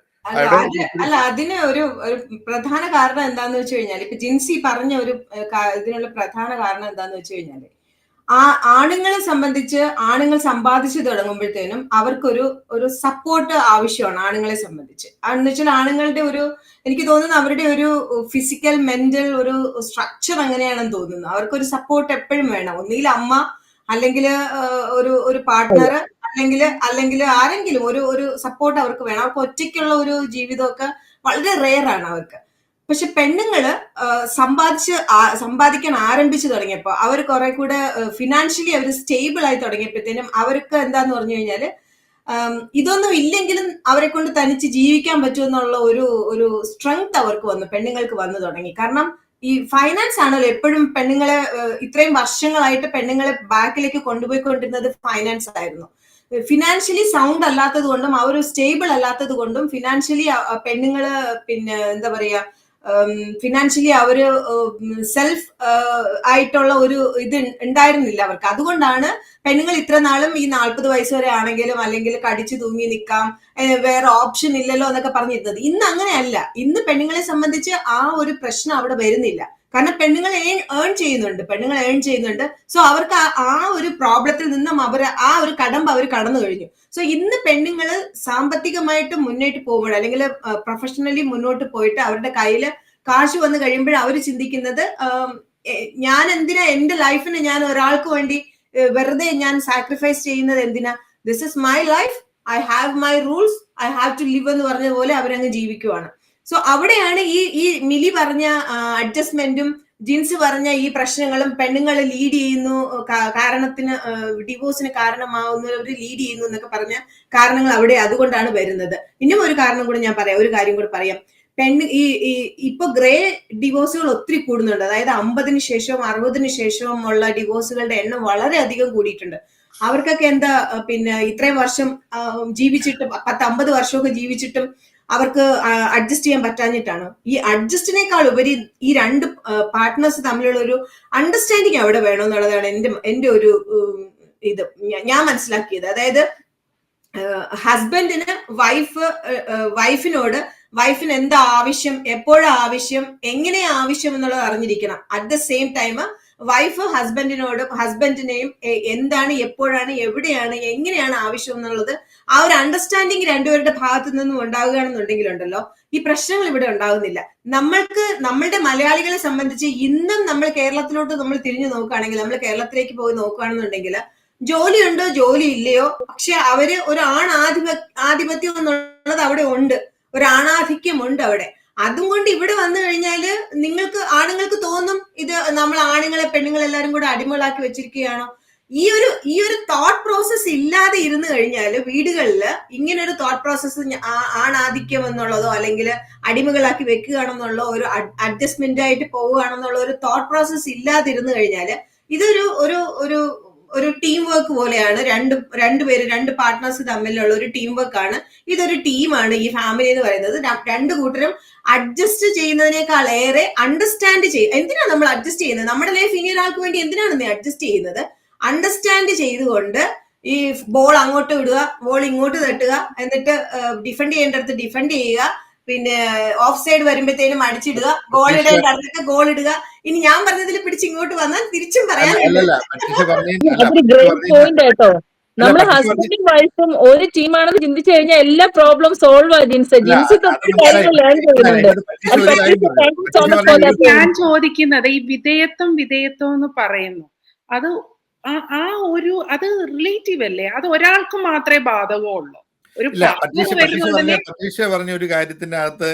അല്ല, അതിന് ഒരു പ്രധാന കാരണം എന്താന്ന് വെച്ച് കഴിഞ്ഞാൽ, ഇപ്പൊ ജിൻസി പറഞ്ഞ ഒരു ഇതിനുള്ള പ്രധാന കാരണം എന്താന്ന് വെച്ച് കഴിഞ്ഞാല്, ആണുങ്ങളെ സംബന്ധിച്ച് ആണുങ്ങൾ സമ്പാദിച്ചു തുടങ്ങുമ്പോഴത്തേനും അവർക്കൊരു സപ്പോർട്ട് ആവശ്യമാണ്. ആണുങ്ങളെ സംബന്ധിച്ച് എന്ന് വെച്ചാൽ ആണുങ്ങളുടെ എനിക്ക് തോന്നുന്നു അവരുടെ ഒരു ഫിസിക്കൽ മെന്റൽ ഒരു സ്ട്രക്ചർ അങ്ങനെയാണെന്ന് തോന്നുന്നു. അവർക്കൊരു സപ്പോർട്ട് എപ്പോഴും വേണം. ഒന്നുകിൽ അമ്മ, അല്ലെങ്കിൽ ഒരു പാർട്ട്ണർ, അല്ലെങ്കിൽ ആരെങ്കിലും ഒരു സപ്പോർട്ട് അവർക്ക് വേണം. അവർക്ക് ഒറ്റയ്ക്കുള്ള ഒരു ജീവിതമൊക്കെ വളരെ റെയർ ആണ് അവർക്ക്. പക്ഷെ പെണ്ണുങ്ങള് സമ്പാദിക്കാൻ ആരംഭിച്ചു തുടങ്ങിയപ്പോ അവർ കുറെ കൂടെ ഫിനാൻഷ്യലി അവർ സ്റ്റേബിൾ ആയി തുടങ്ങിയപ്പോഴത്തേനും അവർക്ക് എന്താന്ന് പറഞ്ഞു കഴിഞ്ഞാല് ഇതൊന്നും ഇല്ലെങ്കിലും അവരെ കൊണ്ട് തനിച്ച് ജീവിക്കാൻ പറ്റുമെന്നുള്ള ഒരു സ്ട്രെങ്ത് അവർക്ക് പെണ്ണുങ്ങൾക്ക് വന്നു തുടങ്ങി. കാരണം ഈ ഫൈനാൻസ് ആണല്ലോ എപ്പോഴും പെണ്ണുങ്ങളെ ഇത്രയും വർഷങ്ങളായിട്ട് പെണ്ണുങ്ങളെ ബാക്കിലേക്ക് കൊണ്ടുപോയിക്കൊണ്ടിരുന്നത് ഫൈനാൻസ് ആയിരുന്നു. ഫിനാൻഷ്യലി സൗണ്ട് അല്ലാത്തത് കൊണ്ടും അവർ സ്റ്റേബിൾ അല്ലാത്തത് കൊണ്ടും ഫിനാൻഷ്യലി പെണ്ണുങ്ങള് പിന്നെ എന്താ പറയാ ഫിനാൻഷ്യലി അവര് സെൽഫ് ആയിട്ടുള്ള ഒരു ഇത് ഉണ്ടായിരുന്നില്ല അവർക്ക്. അതുകൊണ്ടാണ് പെണ്ണുങ്ങൾ ഇത്ര നാളും ഈ 40 വയസ്സ് വരെ ആണെങ്കിലും അല്ലെങ്കിൽ കടിച്ചു തൂങ്ങി നിൽക്കാം, വേറെ ഓപ്ഷൻ ഇല്ലല്ലോ എന്നൊക്കെ പറഞ്ഞിരുന്നത്. ഇന്ന് അങ്ങനെയല്ല. ഇന്ന് പെണ്ണുങ്ങളെ സംബന്ധിച്ച് ആ ഒരു പ്രശ്നം അവിടെ വരുന്നില്ല. കാരണം പെണ്ണുങ്ങൾ ഏൺ ചെയ്യുന്നുണ്ട്. സോ അവർക്ക് ആ ഒരു പ്രോബ്ലത്തിൽ നിന്നും ആ ഒരു കടമ്പ അവർ കടന്നു കഴിഞ്ഞു. സോ ഇന്ന് പെണ്ണുങ്ങള് സാമ്പത്തികമായിട്ട് മുന്നോട്ട് പോകുമ്പോൾ അല്ലെങ്കിൽ പ്രൊഫഷണലി മുന്നോട്ട് പോയിട്ട് അവരുടെ കയ്യിൽ കാശ് വന്നു കഴിയുമ്പോൾ അവർ ചിന്തിക്കുന്നത് ഞാൻ എന്തിനാ എന്റെ ലൈഫിന് ഞാൻ ഒരാൾക്ക് വേണ്ടി വെറുതെ ഞാൻ സാക്രിഫൈസ് ചെയ്യുന്നത് എന്തിനാ? This is my life, I have my rules, I have to live എന്ന് പറഞ്ഞ പോലെ അവരങ്ങ് ജീവിക്കുവാണ്. സോ അവിടെയാണ് ഈ മിലി പറഞ്ഞ അഡ്ജസ്റ്റ്മെന്റും ജിൻസ് പറഞ്ഞ ഈ പ്രശ്നങ്ങളും പെണ്ണുങ്ങൾ ലീഡ് ചെയ്യുന്നു, കാരണത്തിന് ഡിവോഴ്സിന് കാരണമാവുന്നവർ ലീഡ് ചെയ്യുന്നു എന്നൊക്കെ പറഞ്ഞ കാരണങ്ങൾ അവിടെ അതുകൊണ്ടാണ് വരുന്നത്. ഇനിയും ഒരു കാരണം കൂടെ ഞാൻ പറയാം, ഒരു കാര്യം കൂടെ പറയാം. ഇപ്പൊ ഗ്രേ ഡിവോഴ്സുകൾ ഒത്തിരി കൂടുന്നുണ്ട്. അതായത് 50-ന് ശേഷവും 60-ന് ശേഷവും ഉള്ള ഡിവോഴ്സുകളുടെ എണ്ണം വളരെ അധികം കൂടിയിട്ടുണ്ട്. അവർക്കൊക്കെ എന്താ പിന്നെ ഇത്രയും വർഷം ജീവിച്ചിട്ടും 10-50 വർഷമൊക്കെ ജീവിച്ചിട്ടും അവർക്ക് അഡ്ജസ്റ്റ് ചെയ്യാൻ പറ്റാഞ്ഞിട്ടാണ്. ഈ അഡ്ജസ്റ്റിനേക്കാൾ ഉപരി ഈ രണ്ട് പാർട്ട്നേഴ്സ് തമ്മിലുള്ള ഒരു അണ്ടർസ്റ്റാൻഡിങ് അവിടെ വേണമെന്നുള്ളതാണ് എന്റെ ഒരു ഇത് ഞാൻ മനസ്സിലാക്കിയത്. അതായത് ഹസ്ബൻഡിന് വൈഫിന് എന്താ ആവശ്യം, എപ്പോഴാ ആവശ്യം, എങ്ങനെയാ ആവശ്യം എന്നുള്ളത് അറിഞ്ഞിരിക്കണം. At the same time wife ഹസ്ബൻഡിനെയും എന്താണ്, എപ്പോഴാണ്, എവിടെയാണ്, എങ്ങനെയാണ് ആവശ്യം എന്നുള്ളത് ആ ഒരു അണ്ടർസ്റ്റാൻഡിങ് രണ്ടുപേരുടെ ഭാഗത്തു നിന്നും ഉണ്ടാവുകയാണെന്നുണ്ടെങ്കിലുണ്ടല്ലോ ഈ പ്രശ്നങ്ങൾ ഇവിടെ ഉണ്ടാകുന്നില്ല. നമ്മളുടെ മലയാളികളെ സംബന്ധിച്ച് ഇന്നും നമ്മൾ കേരളത്തിലോട്ട് നമ്മൾ തിരിഞ്ഞു നോക്കുകയാണെങ്കിൽ, നമ്മൾ കേരളത്തിലേക്ക് പോയി നോക്കുകയാണെന്നുണ്ടെങ്കിൽ ജോലിയുണ്ടോ ജോലി ഇല്ലയോ, പക്ഷെ അവര് ഒരു ആധിപത്യം എന്നുള്ളത് അവിടെ ഉണ്ട്, ഒരു ആണാധിക്യം ഉണ്ട് അവിടെ. അതും കൊണ്ട് ഇവിടെ വന്നു കഴിഞ്ഞാല് ആണുങ്ങൾക്ക് തോന്നും ഇത് നമ്മൾ ആണുങ്ങളെ പെണ്ണുങ്ങളെല്ലാരും കൂടെ അടിമകളാക്കി വെച്ചിരിക്കുകയാണോ. ഈ ഒരു തോട്ട് പ്രോസസ് ഇല്ലാതെ ഇരുന്ന് കഴിഞ്ഞാല് വീടുകളിൽ ഇങ്ങനെ ഒരു തോട്ട് പ്രോസസ് ആണാധിക്യം എന്നുള്ളതോ അല്ലെങ്കിൽ അടിമകളാക്കി വെക്കുകയാണെന്നുള്ള ഒരു അഡ്ജസ്റ്റ്മെന്റ് ആയിട്ട് പോവുകയാണെന്നുള്ള ഒരു തോട്ട് പ്രോസസ് ഇല്ലാതിരുന്നു കഴിഞ്ഞാല് ഇതൊരു ഒരു ടീം വർക്ക് പോലെയാണ്. രണ്ട് പാർട്ട്നേഴ്സ് തമ്മിലുള്ള ഒരു ടീം വർക്ക് ആണ്. ഇതൊരു ടീമാണ് ഈ ഫാമിലി എന്ന് പറയുന്നത്. രണ്ടു കൂട്ടരും അഡ്ജസ്റ്റ് ചെയ്യുന്നതിനേക്കാൾ ഏറെ അണ്ടർസ്റ്റാൻഡ് ചെയ്യും. എന്തിനാണ് നമ്മൾ അഡ്ജസ്റ്റ് ചെയ്യുന്നത്? നമ്മുടെ ലൈഫ് ഇനി ഒരാൾക്ക് വേണ്ടി എന്തിനാണ് നീ അഡ്ജസ്റ്റ് ചെയ്യുന്നത്? അണ്ടർസ്റ്റാൻഡ് ചെയ്തുകൊണ്ട് ഈ ബോൾ അങ്ങോട്ട് വിടുക, ബോൾ ഇങ്ങോട്ട് തട്ടുക, എന്നിട്ട് ഡിഫെൻഡ് ചെയ്യേണ്ടടുത്ത് ഡിഫെൻഡ് ചെയ്യുക, പിന്നെ ഓഫ് സൈഡ് വരുമ്പോഴത്തേനും അടിച്ചിടുക, ഗോൾ ഇടേണ്ട അടുത്തൊക്കെ ഗോൾ ഇടുക. ഇനി ഞാൻ പറഞ്ഞതിൽ പിടിച്ച് ഇങ്ങോട്ട് വന്നാൽ തിരിച്ചും പറയാൻ കേട്ടോ. നമ്മള് ഹസ്ബൻഡും വൈഫും ഒരു ടീമാണെന്ന് ചിന്തിച്ചു കഴിഞ്ഞാൽ എല്ലാ പ്രോബ്ലം സോൾവ് ആയി. ഞാൻ ചോദിക്കുന്നത് ഈ വിധേയത്വം എന്ന് പറയുന്നു, അത് അത് റിലേറ്റീവ് അല്ലേ? അത് ഒരാൾക്ക് മാത്രമേ ബാധകമുള്ളൂ. ഒരു ഇല്ല, പാർട്ട്ണർ വരുന്നുണ്ടെങ്കിൽ പരീക്ഷ പറഞ്ഞ ഒരു കാര്യത്തിന്റെ അകത്ത്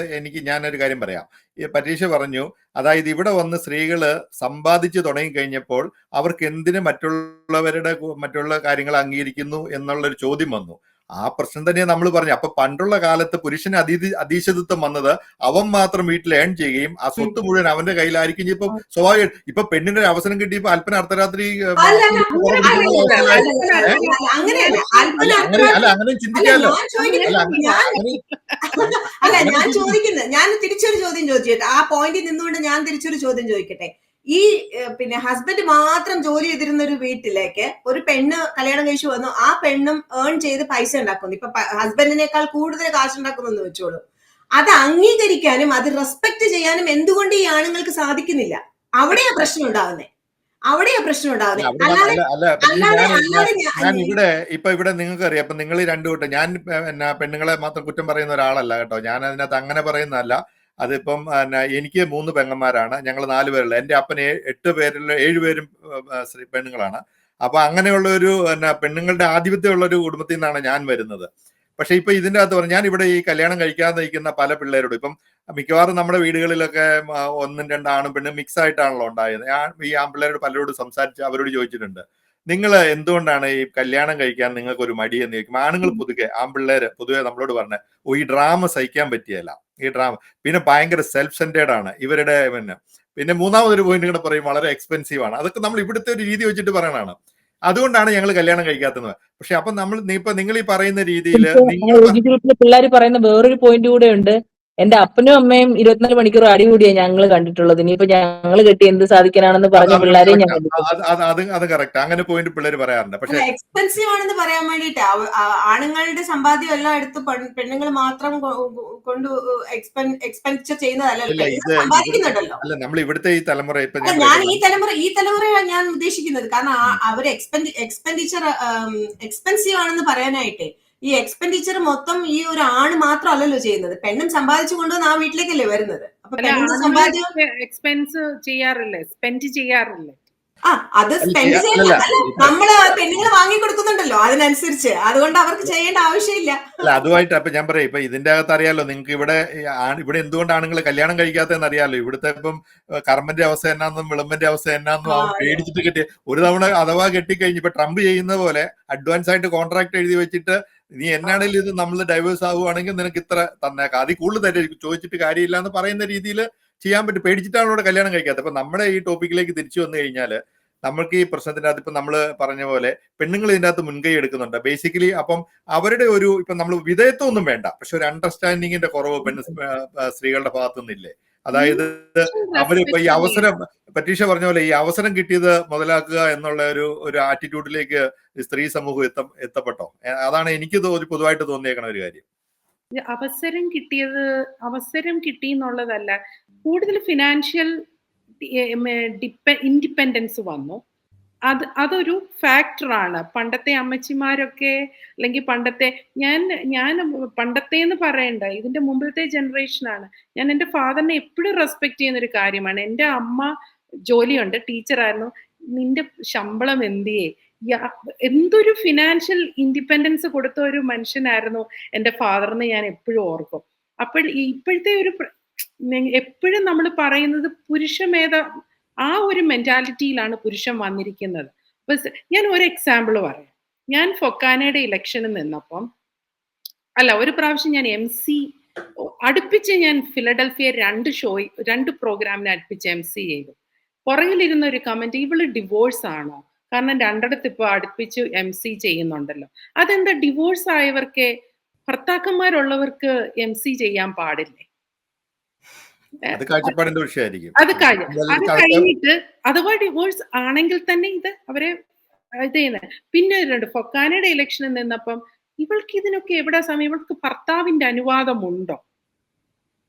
ഞാനൊരു കാര്യം പറയാം. ഈ പരീക്ഷ പറഞ്ഞു, അതായത് ഇവിടെ വന്ന് സ്ത്രീകള് സമ്പാദിച്ചു തുടങ്ങി കഴിഞ്ഞപ്പോൾ അവർക്ക് എന്തിന് മറ്റുള്ള കാര്യങ്ങൾ അംഗീകരിക്കുന്നു എന്നുള്ളൊരു ചോദ്യം വന്നു. ആ പ്രശ്നം തന്നെ നമ്മൾ പറഞ്ഞു. അപ്പൊ പണ്ടുള്ള കാലത്ത് പുരുഷന് അധീശത്വം വന്നത് അവൻ മാത്രം വീട്ടിൽ ഏൺ ചെയ്യുകയും ആ സ്വത്ത് മുഴുവൻ അവന്റെ കയ്യിലായിരിക്കും. ഇപ്പൊ സ്വാഭാവികം ഇപ്പൊ പെണ്ണിന്റെ ഒരു അവസരം കിട്ടിയപ്പോ അല്പന അർദ്ധരാത്രി അങ്ങനെയല്ല. അങ്ങനെ ചിന്തിക്കാമല്ലോ. ഞാൻ ചോദിക്കുന്നത്, ഞാൻ തിരിച്ചൊരു ചോദ്യം ചോദിച്ചിട്ട് ആ പോയിന്റിൽ നിന്നുകൊണ്ട് ഞാൻ തിരിച്ചൊരു ചോദ്യം ചോദിക്കട്ടെ. ഈ പിന്നെ ഹസ്ബൻഡ് മാത്രം ജോലി ചെയ്തിരുന്ന ഒരു വീട്ടിലേക്ക് ഒരു പെണ്ണ് കല്യാണം കഴിച്ചു വന്നു. ആ പെണ്ണും ഏൺ ചെയ്ത് പൈസ ഉണ്ടാക്കുന്നു. ഇപ്പൊ ഹസ്ബൻഡിനേക്കാൾ കൂടുതൽ കാശുണ്ടാക്കുന്നു എന്ന് വെച്ചോളൂ. അത് അംഗീകരിക്കാനും അത് റെസ്പെക്ട് ചെയ്യാനും എന്തുകൊണ്ട് ഈ ആണുങ്ങൾക്ക് സാധിക്കുന്നില്ല? അവിടെയാ പ്രശ്നം ഉണ്ടാകുന്നത്. ഞാൻ ഇവിടെ നിങ്ങൾക്ക് അറിയാം. അപ്പൊ നിങ്ങൾ രണ്ടു കൂട്ടം, ഞാൻ പെണ്ണുങ്ങളെ മാത്രം കുറ്റം പറയുന്ന ഒരാളല്ല കേട്ടോ. ഞാൻ അതിനകത്ത് അങ്ങനെ പറയുന്നതല്ല. അതിപ്പം എനിക്ക് 3 പെങ്ങന്മാരാണ്, ഞങ്ങൾ 4 പേരുള്ള. എന്റെ അപ്പന് 8 പേരിൽ 7 പേരും പെണ്ണുങ്ങളാണ്. അപ്പൊ അങ്ങനെയുള്ള ഒരു പെണ്ണുങ്ങളുടെ ആധിപത്യമുള്ള ഒരു കുടുംബത്തിൽ നിന്നാണ് ഞാൻ വരുന്നത്. പക്ഷെ ഇപ്പൊ ഇതിന്റെ അകത്ത് പറഞ്ഞു, ഞാൻ ഇവിടെ ഈ കല്യാണം കഴിക്കാതെ നിൽക്കുന്ന പല പിള്ളേരോടും, ഇപ്പം മിക്കവാറും നമ്മുടെ വീടുകളിലൊക്കെ 1-2 ആണും പെണ്ണും മിക്സ് ആയിട്ടാണല്ലോ ഉണ്ടായത്. ഞാൻ ഈ ആൺപിള്ളേരോട് പലരോട് സംസാരിച്ച് അവരോട് ചോദിച്ചിട്ടുണ്ട്, നിങ്ങൾ എന്തുകൊണ്ടാണ് ഈ കല്യാണം കഴിക്കാൻ നിങ്ങൾക്ക് ഒരു മടി എന്ന് ചോദിക്കും. ആണുങ്ങൾ ആൺപിള്ളേര് പൊതുവെ നമ്മളോട് പറഞ്ഞ ഈ ഡ്രാമ സഹിക്കാൻ പറ്റിയല്ല. ഈ ഡ്രാമ പിന്നെ ഭയങ്കര സെൽഫ് സെന്റേഡ് ആണ് ഇവരുടെ. പിന്നെ മൂന്നാമതൊരു പോയിന്റ് കൂടെ പറയും, വളരെ എക്സ്പെൻസീവ് ആണ്. അതൊക്കെ നമ്മൾ ഇവിടുത്തെ ഒരു രീതി വെച്ചിട്ട് പറയണതാണ്. അതുകൊണ്ടാണ് ഞങ്ങൾ കല്യാണം കഴിക്കാത്തത്. പക്ഷെ അപ്പൊ നിങ്ങൾ ഈ പറയുന്ന രീതിയിൽ പിള്ളേർ പറയുന്ന വേറൊരു പോയിന്റ് കൂടെ ഉണ്ട്. എന്റെ അപ്പനും അമ്മയും 24 മണിക്കൂർ അടികൂടിയാ ഞങ്ങൾ കണ്ടിട്ടുള്ളത്. ഇനിയിപ്പോ ഞങ്ങൾ കെട്ടി എന്ത് സാധിക്കാനാണെന്ന് പറഞ്ഞ പിള്ളേരെയും ഞാൻ അത് കറക്റ്റ്. അങ്ങനെ പോയിന്റ് പിള്ളേർ പറയാറുണ്ട്. പക്ഷെ എക്സ്പെൻസീവ് ആണെന്ന് പറയാൻ വേണ്ടിട്ട് ആണുങ്ങളുടെ സമ്പാദ്യം എല്ലാം എടുത്ത് പെണ്ണുങ്ങൾ മാത്രം കൊണ്ട് എക്സ്പെൻഡിച്ചർ ചെയ്യുന്നതല്ല, സമ്പാദിക്കുന്നുണ്ടല്ലോ. അല്ല, നമ്മൾ ഇവിടുത്തെ ഈ തലമുറ ഇപ്പൊ ഞാൻ ഈ തലമുറയാണ് ഞാൻ ഉദ്ദേശിക്കുന്നത്. കാരണം അവര് എക്സ്പെൻഡിച്ചർ എക്സ്പെൻസീവ് ആണെന്ന് പറയാനായിട്ട് ഈ എക്സ്പെൻഡിച്ചർ മൊത്തം ഈ ഒരു ആണ് മാത്രമല്ലല്ലോ ചെയ്യുന്നത്. പെണ്ണും സമ്പാദിച്ചു കൊണ്ടുവന്ന് ആ വീട്ടിലേക്കല്ലേ വരുന്നത്. അപ്പൊ പെണ്ണിന്റെ സമ്പാദ്യം എക്സ്പെൻസ് ചെയ്യാറില്ലേ, സ്പെൻഡ് ചെയ്യാറില്ലേ? അത് സ്പെൻഡ് ചെയ്യില്ല. നമ്മള് പെണ്ണുങ്ങൾ വാങ്ങിക്കൊടുക്കുന്നുണ്ടല്ലോ അതിനനുസരിച്ച്. അതുകൊണ്ട് അവർക്ക് ചെയ്യേണ്ട ആവശ്യമില്ല. അല്ല, അതുമായിട്ട് അപ്പൊ ഞാൻ പറയാം, ഇപ്പൊ ഇതിന്റെ അകത്ത് അറിയാലോ നിങ്ങൾക്ക് ഇവിടെ എന്തുകൊണ്ട് ആണുങ്ങൾ കല്യാണം കഴിക്കാത്തതെന്ന് അറിയാലോ. ഇവിടുത്തെ ഇപ്പം കർമ്മന്റെ അവസ്ഥ എന്നാന്നും വിളമ്പന്റെ അവസ്ഥ എന്നാന്നും പേടിച്ചിട്ട് കെട്ടിയ ഒരു തവണ അഥവാ കെട്ടിക്കഴിഞ്ഞ് ഇപ്പൊ ട്രംപ് ചെയ്യുന്ന പോലെ അഡ്വാൻസ് ആയിട്ട് കോൺട്രാക്ട് എഴുതി വെച്ചിട്ട്, നീ എന്നാണെങ്കിലും ഇത് നമ്മൾ ഡൈവേഴ്സ് ആവുകയാണെങ്കിൽ നിനക്ക് ഇത്ര തന്നേക്കാം, അതിൽ കൂടുതൽ തരായിരിക്കും, ചോദിച്ചിട്ട് കാര്യമില്ല എന്ന് പറയുന്ന രീതിയിൽ ചെയ്യാൻ പറ്റും. പേടിച്ചിട്ടാണ് ഇവിടെ കല്യാണം കഴിക്കാത്തത്. അപ്പൊ നമ്മുടെ ഈ ടോപ്പിക്കിലേക്ക് തിരിച്ചു വന്നു കഴിഞ്ഞാൽ നമ്മൾക്ക് ഈ പ്രശ്നത്തിന്റെ അകത്ത് ഇപ്പൊ നമ്മൾ പറഞ്ഞ പോലെ പെണ്ണുങ്ങൾ ഇതിന്റെ അകത്ത് മുൻകൈ എടുക്കുന്നുണ്ട് ബേസിക്കലി. അപ്പം അവരുടെ ഒരു ഇപ്പൊ നമ്മൾ വിധേയത്വം ഒന്നും വേണ്ട, പക്ഷെ ഒരു അണ്ടർസ്റ്റാൻഡിങ്ങിന്റെ കുറവ് സ്ത്രീകളുടെ ഭാഗത്തു നിന്നില്ലേ? അതായത് അവരിപ്പോ ഈ അവസരം, പരീക്ഷ പറഞ്ഞ പോലെ ഈ അവസരം കിട്ടിയത് മുതലാക്കുക എന്നുള്ള ഒരു ആറ്റിറ്റ്യൂഡിലേക്ക് സ്ത്രീ സമൂഹം എത്തപ്പെട്ടോ? അതാണ് എനിക്ക് പൊതുവായിട്ട് തോന്നിയേക്കണ ഒരു കാര്യം. അവസരം കിട്ടി എന്നുള്ളതല്ല, കൂടുതൽ ഫിനാൻഷ്യൽ ഇൻഡിപെൻഡൻസ് വന്നു. അതൊരു ഫാക്ടറാണ്. പണ്ടത്തെ അമ്മച്ചിമാരൊക്കെ അല്ലെങ്കിൽ ഞാൻ പണ്ടത്തെ എന്ന് പറയണ്ട, ഇതിന്റെ മുമ്പിലത്തെ ജനറേഷനാണ്. ഞാൻ എൻ്റെ ഫാദറിനെ എപ്പോഴും റെസ്പെക്ട് ചെയ്യുന്ന ഒരു കാര്യമാണ്. എൻ്റെ അമ്മ ജോലിയുണ്ട്, ടീച്ചറായിരുന്നു. നിന്റെ ശമ്പളം എന്തിയേ? എന്തൊരു ഫിനാൻഷ്യൽ ഇൻഡിപെൻഡൻസ് കൊടുത്ത ഒരു മനുഷ്യനായിരുന്നു എൻ്റെ ഫാദറിനെ ഞാൻ എപ്പോഴും ഓർക്കും. അപ്പോൾ ഇപ്പോഴത്തെ എപ്പോഴും നമ്മൾ പറയുന്നത് ആ ഒരു മെന്റാലിറ്റിയിലാണ് പുരുഷൻ വന്നിരിക്കുന്നത്. ഞാൻ ഒരു എക്സാമ്പിൾ പറയാം. ഞാൻ ഫൊക്കാനയുടെ ഇലക്ഷന് നിന്നപ്പം, ഒരു പ്രാവശ്യം ഞാൻ അടുപ്പിച്ച് ഞാൻ ഫിലഡൽഫിയ 2 പ്രോഗ്രാമിന് അടുപ്പിച്ച് MC ചെയ്തു. പുറകിലിരുന്ന ഒരു കമന്റ്, ഇവള് ഡിവോഴ്സ് ആണോ? കാരണം 2 ഇപ്പൊ അടുപ്പിച്ച് MC ചെയ്യുന്നുണ്ടല്ലോ. അതെന്താ ഡിവോഴ്സ് ആയവർക്ക്, ഭർത്താക്കന്മാരുള്ളവർക്ക് MC ചെയ്യാൻ പാടില്ലേ? അത് കാഴ്ചപ്പാടിന്റെ വിഷയമായിരിക്കും. അത് കഴിഞ്ഞിട്ട് അഥവാ ഡിവോഴ്സ് ആണെങ്കിൽ തന്നെ ഇത് അവരെ ഇത് ചെയ്യുന്നത്. പിന്നെ ഫൊക്കാനയുടെ ഇലക്ഷനിൽ നിന്നപ്പം ഇവൾക്ക് ഇതിനൊക്കെ എവിടെ സമയം, ഇവൾക്ക് ഭർത്താവിന്റെ അനുവാദമുണ്ടോ?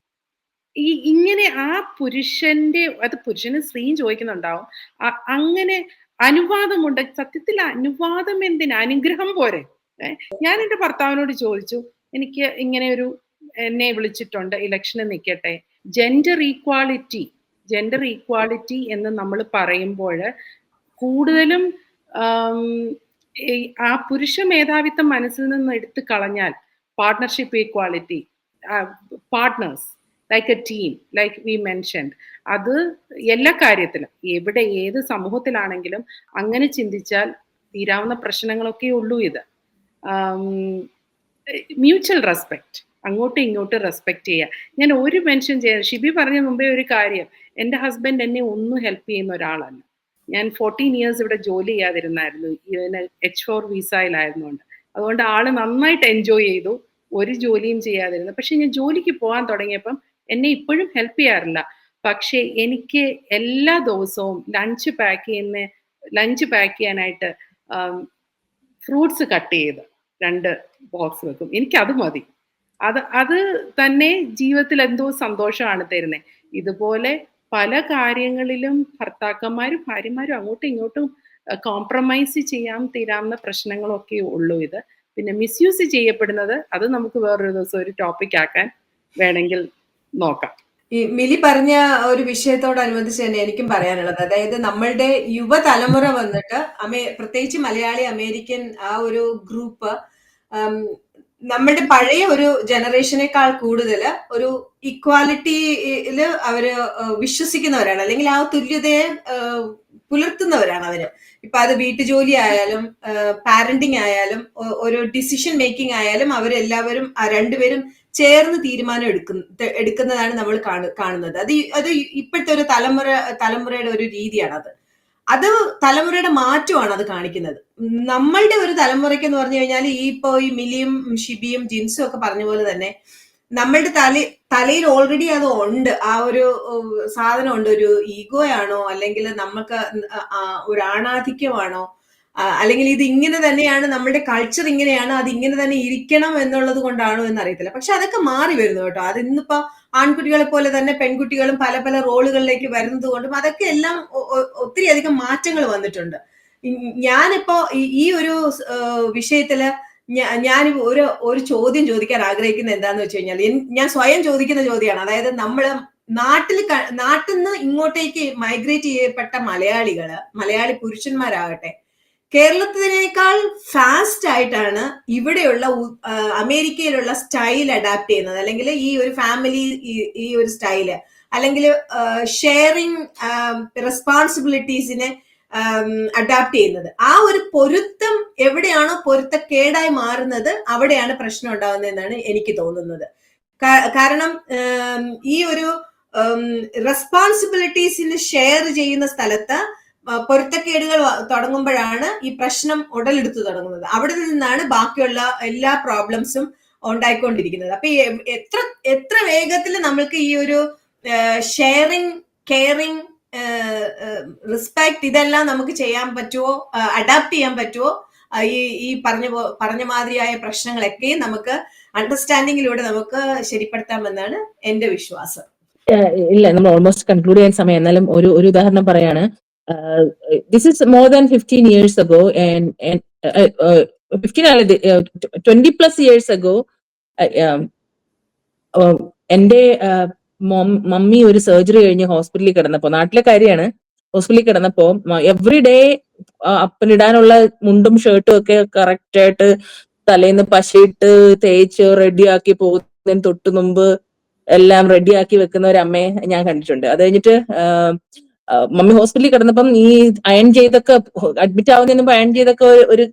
ഇങ്ങനെ ആ പുരുഷന് സ്ത്രീയും ചോദിക്കുന്നുണ്ടാവും, അങ്ങനെ അനുവാദമുണ്ട്. സത്യത്തിൽ അനുവാദം എന്തിനാ? അനുഗ്രഹം പോരെ? ഞാൻ എൻ്റെ ഭർത്താവിനോട് ചോദിച്ചു, എനിക്ക് ഇങ്ങനെ എന്നെ വിളിച്ചിട്ടുണ്ട്, ഇലക്ഷന് നിൽക്കട്ടെ. ജെൻഡർ ഈക്വാളിറ്റി എന്ന് നമ്മൾ പറയുമ്പോൾ കൂടുതലും ആ പുരുഷ മേധാവിത്വം മനസ്സിൽ നിന്ന് എടുത്തു കളഞ്ഞാൽ partnership equality, partners like a team, like we mentioned, അത് എല്ലാ കാര്യത്തിലും എവിടെ ഏത് സമൂഹത്തിലാണെങ്കിലും അങ്ങനെ ചിന്തിച്ചാൽ തീരാവുന്ന പ്രശ്നങ്ങളൊക്കെ ഉള്ളൂ. ഇത് മ്യൂച്വൽ റെസ്പെക്ട്, അങ്ങോട്ടും ഇങ്ങോട്ടും റെസ്പെക്ട് ചെയ്യുക. ഞാൻ ഒരു മെൻഷൻ ചെയ്യാം, ഷിബി പറഞ്ഞ മുമ്പേ ഒരു കാര്യം, എൻ്റെ ഹസ്ബൻഡ് എന്നെ ഒന്നും ഹെൽപ്പ് ചെയ്യുന്ന ഒരാളല്ല. ഞാൻ 14 years ഇവിടെ ജോലി ചെയ്യാതിരുന്നായിരുന്നു, ഇതിന് H4 വിസയിലായിരുന്നുകൊണ്ട്. അതുകൊണ്ട് ആള് നന്നായിട്ട് എൻജോയ് ചെയ്തു, ഒരു ജോലിയും ചെയ്യാതിരുന്നു. പക്ഷെ ഞാൻ ജോലിക്ക് പോകാൻ തുടങ്ങിയപ്പം എന്നെ ഇപ്പോഴും ഹെൽപ്പ് ചെയ്യാറില്ല. പക്ഷേ എനിക്ക് എല്ലാ ദിവസവും ലഞ്ച് പാക്ക് ചെയ്യാനായിട്ട് ഫ്രൂട്ട്സ് കട്ട് ചെയ്ത് 2 ബോക്സ് വെക്കും. എനിക്കത് മതി. അത് തന്നെ ജീവിതത്തിൽ എന്തോ സന്തോഷമാണ് തരുന്നത്. ഇതുപോലെ പല കാര്യങ്ങളിലും ഭർത്താക്കന്മാരും ഭാര്യമാരും അങ്ങോട്ടും ഇങ്ങോട്ടും കോംപ്രമൈസ് ചെയ്യാൻ തീരാവുന്ന പ്രശ്നങ്ങളൊക്കെ ഉള്ളൂ ഇത്. പിന്നെ മിസ്യൂസ് ചെയ്യപ്പെടുന്നത്, അത് നമുക്ക് വേറൊരു ദിവസം ഒരു ടോപ്പിക് ആക്കാൻ വേണമെങ്കിൽ നോക്കാം. ഈ മിലി പറഞ്ഞ ഒരു വിഷയത്തോടനുബന്ധിച്ച് തന്നെ എനിക്കും പറയാനുള്ളത്, അതായത് നമ്മളുടെ യുവതലമുറ വന്നിട്ട് പ്രത്യേകിച്ച് മലയാളി അമേരിക്കൻ ആ ഒരു ഗ്രൂപ്പ് നമ്മളുടെ പഴയ ഒരു ജനറേഷനേക്കാൾ കൂടുതൽ ഒരു ഇക്വാലിറ്റിയില് അവര് വിശ്വസിക്കുന്നവരാണ്, അല്ലെങ്കിൽ ആ തുല്യതയെ പുലർത്തുന്നവരാണ് അവര്. ഇപ്പൊ അത് വീട്ടുജോലി ആയാലും പാരന്റിങ് ആയാലും ഒരു ഡിസിഷൻ മേക്കിംഗ് ആയാലും അവരെല്ലാവരും രണ്ടുപേരും ചേർന്ന് തീരുമാനം എടുക്കുന്നതാണ് നമ്മൾ കാണുന്നത്. അത് ഇപ്പോഴത്തെ ഒരു തലമുറയുടെ ഒരു രീതിയാണ്. അത് തലമുറയുടെ മാറ്റമാണ് അത് കാണിക്കുന്നത്. നമ്മളുടെ ഒരു തലമുറയ്ക്ക് എന്ന് പറഞ്ഞു കഴിഞ്ഞാൽ ഈ മിലിയും ഷിബിയും ജിൻസും ഒക്കെ പറഞ്ഞ പോലെ തന്നെ നമ്മളുടെ തലയിൽ ഓൾറെഡി അത് ഉണ്ട്, ആ ഒരു സാധനം ഉണ്ട്. ഒരു ഈഗോ ആണോ, അല്ലെങ്കിൽ നമുക്ക് ഒരു ആണാധിക്യമാണോ, അല്ലെങ്കിൽ ഇത് ഇങ്ങനെ തന്നെയാണ്, നമ്മളുടെ കൾച്ചർ ഇങ്ങനെയാണ്, അത് ഇങ്ങനെ തന്നെ ഇരിക്കണം എന്നുള്ളത് കൊണ്ടാണോ എന്നറിയത്തില്ല. പക്ഷെ അതൊക്കെ മാറി വരുന്നു കേട്ടോ. അത് ഇന്നിപ്പോ ആൺകുട്ടികളെ പോലെ തന്നെ പെൺകുട്ടികളും പല പല റോളുകളിലേക്ക് വരുന്നത് കൊണ്ടും അതൊക്കെ എല്ലാം ഒത്തിരി അധികം മാറ്റങ്ങൾ വന്നിട്ടുണ്ട്. ഞാനിപ്പോ ഈ ഒരു വിഷയത്തില് ഞാൻ ഒരു ചോദ്യം ചോദിക്കാൻ ആഗ്രഹിക്കുന്നത് എന്താന്ന് വെച്ച് കഴിഞ്ഞാൽ, ഞാൻ സ്വയം ചോദിക്കുന്ന ചോദ്യമാണ്. അതായത് നമ്മള് നാട്ടിൽ നിന്ന് ഇങ്ങോട്ടേക്ക് മൈഗ്രേറ്റ് ചെയ്യപ്പെട്ട മലയാളി പുരുഷന്മാരാകട്ടെ, കേരളത്തിനേക്കാൾ ഫാസ്റ്റ് ആയിട്ടാണ് ഇവിടെയുള്ള അമേരിക്കയിലുള്ള സ്റ്റൈൽ അഡാപ്റ്റ് ചെയ്യുന്നത്, അല്ലെങ്കിൽ ഈ ഒരു ഫാമിലി ഈ ഒരു സ്റ്റൈല്, അല്ലെങ്കിൽ ഷെയറിങ് റെസ്പോൺസിബിലിറ്റീസിനെ അഡാപ്റ്റ് ചെയ്യുന്നത്. ആ ഒരു പൊരുത്തം എവിടെയാണോ പൊരുത്തക്കേടായി മാറുന്നത് അവിടെയാണ് പ്രശ്നം ഉണ്ടാകുന്നതെന്നാണ് എനിക്ക് തോന്നുന്നത്. കാരണം ഈ ഒരു റെസ്പോൺസിബിലിറ്റീസിന് ഷെയർ ചെയ്യുന്ന സ്ഥലത്ത് പൊരുത്തക്കേടുകൾ തുടങ്ങുമ്പോഴാണ് ഈ പ്രശ്നം ഉടലെടുത്തു തുടങ്ങുന്നത്. അവിടെ നിന്നാണ് ബാക്കിയുള്ള എല്ലാ പ്രോബ്ലംസും ഉണ്ടായിക്കൊണ്ടിരിക്കുന്നത്. അപ്പൊ എത്ര വേഗത്തിൽ നമ്മൾക്ക് ഈ ഒരു ഷെയറിങ്, കെയറിങ്, റെസ്പെക്ട് ഇതെല്ലാം നമുക്ക് ചെയ്യാൻ പറ്റുമോ, അഡാപ്റ്റ് ചെയ്യാൻ പറ്റുമോ, ഈ പറഞ്ഞ മാതിരിയായ പ്രശ്നങ്ങളൊക്കെ നമുക്ക് അണ്ടർസ്റ്റാൻഡിങ്ങിലൂടെ നമുക്ക് ശരിപ്പെടുത്താമെന്നാണ് എന്റെ വിശ്വാസം. ഇല്ല, നമ്മൾ ഓൾമോസ്റ്റ് കൺക്ലൂഡ് ചെയ്യാൻ സമയം. എന്നാലും ഒരു ഉദാഹരണം പറയാണ്. This is more than 15 years ago, and 20+ years ago, എന്റെ മമ്മി ഒരു സർജറി കഴിഞ്ഞ് ഹോസ്പിറ്റലിൽ കിടന്നപ്പോ, നാട്ടിലെ കാര്യമാണ്, ഹോസ്പിറ്റലിൽ കിടന്നപ്പോ എവറി ഡേ അപ്പനിടാനുള്ള മുണ്ടും ഷർട്ടും ഒക്കെ കറക്റ്റ് ആയിട്ട് തലേന്ന് പശയിട്ട് തേച്ച് റെഡിയാക്കി പോകുന്നതിന് തൊട്ട് മുമ്പ് എല്ലാം റെഡിയാക്കി വെക്കുന്ന ഒരു അമ്മയെ ഞാൻ കണ്ടിട്ടുണ്ട്. അത് കഴിഞ്ഞിട്ട് മമ്മി ഹോസ്പിറ്റലിൽ കിടന്നപ്പം ഈ അയൺ ചെയ്തൊക്കെ, അഡ്മിറ്റ് ആവുന്നതിന് മുമ്പ് അയൺ ചെയ്തൊക്കെ ഒരു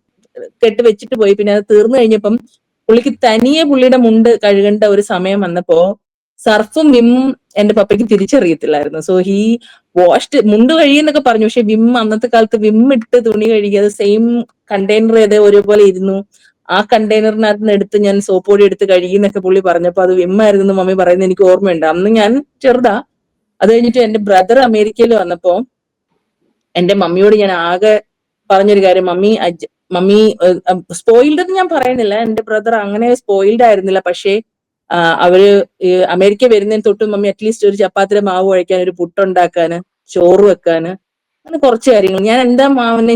കെട്ട് വെച്ചിട്ട് പോയി. പിന്നെ അത് തീർന്നു കഴിഞ്ഞപ്പം പുള്ളിക്ക് തനിയെ പുള്ളിയുടെ മുണ്ട് കഴുകേണ്ട ഒരു സമയം വന്നപ്പോ സർഫും വിമ്മും എന്റെ പപ്പയ്ക്ക് തിരിച്ചറിയത്തില്ലായിരുന്നു. സോ ഹീ വാഷ്ഡ്, മുണ്ട് കഴുകിയെന്നൊക്കെ പറഞ്ഞു, പക്ഷെ അന്നത്തെ കാലത്ത് വിമ്മിട്ട് തുണി കഴുകി, അത് സെയിം കണ്ടെയ്നർ ഏതോ ഒരുപോലെ ഇരുന്നു, ആ കണ്ടെയ്നറിനകത്ത് നിന്ന് എടുത്ത് ഞാൻ സോപ്പ് പൊടി എടുത്ത് കഴുകിന്നൊക്കെ പുള്ളി പറഞ്ഞപ്പോ അത് വിമ്മായിരുന്നു മമ്മി പറയുന്നത് എനിക്ക് ഓർമ്മയുണ്ട്. അന്ന് ഞാൻ ചെറുതാ. അത് കഴിഞ്ഞിട്ട് എന്റെ ബ്രദർ അമേരിക്കയിൽ വന്നപ്പോ എന്റെ മമ്മിയോട് ഞാൻ ആകെ പറഞ്ഞൊരു കാര്യം, മമ്മി സ്പോയിൽഡ് എന്ന് ഞാൻ പറയുന്നില്ല, എന്റെ ബ്രദർ അങ്ങനെ സ്പോയിൽഡ് ആയിരുന്നില്ല, പക്ഷേ അവര് അമേരിക്ക വരുന്നതിന് തൊട്ട് മമ്മി അറ്റ്ലീസ്റ്റ് ഒരു ചപ്പാത്തിയുടെ മാവ് കുഴയ്ക്കാൻ, ഒരു പുട്ടുണ്ടാക്കാന്, ചോറ് വെക്കാന്, അങ്ങനെ കുറച്ച് കാര്യങ്ങൾ. ഞാൻ എന്താ അവനെ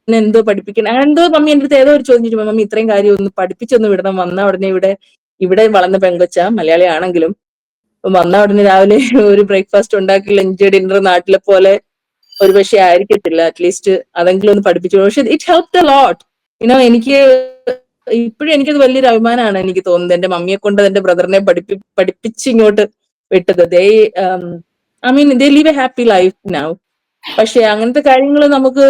എന്തോ പഠിപ്പിക്കണം, അങ്ങനെ എന്തോ മമ്മി എന്റെ അടുത്ത് ഏതോ ഒരു ചോദിച്ചിട്ട്, മമ്മി ഇത്രയും കാര്യം ഒന്ന് പഠിപ്പിച്ചൊന്ന് വിടണം, വന്ന ഉടനെ ഇവിടെ വളർന്ന പെങ്കൊച്ച, മലയാളി ആണെങ്കിലും വന്ന ഉടനെ രാവിലെ ഒരു ബ്രേക്ക്ഫാസ്റ്റ് ഉണ്ടാക്കി ലഞ്ച് ഡിന്നർ നാട്ടിലെ പോലെ ഒരു പക്ഷേ ആയിരിക്കത്തില്ല, അറ്റ്ലീസ്റ്റ് അതെങ്കിലും ഒന്ന് പഠിപ്പിച്ചു. പക്ഷെ ഇറ്റ് ഹെൽപ്ഡ് എ ലോട്ട്. എനിക്ക് ഇപ്പോഴും എനിക്കത് വലിയൊരു അഭിമാനമാണ് എനിക്ക് തോന്നുന്നത്. എന്റെ മമ്മിയെ കൊണ്ട് എന്റെ ബ്രദറിനെ പഠിപ്പിച്ച് ഇങ്ങോട്ട് വിട്ടത്. I mean they leave A happy life now. പക്ഷെ അങ്ങനത്തെ കാര്യങ്ങൾ നമുക്ക്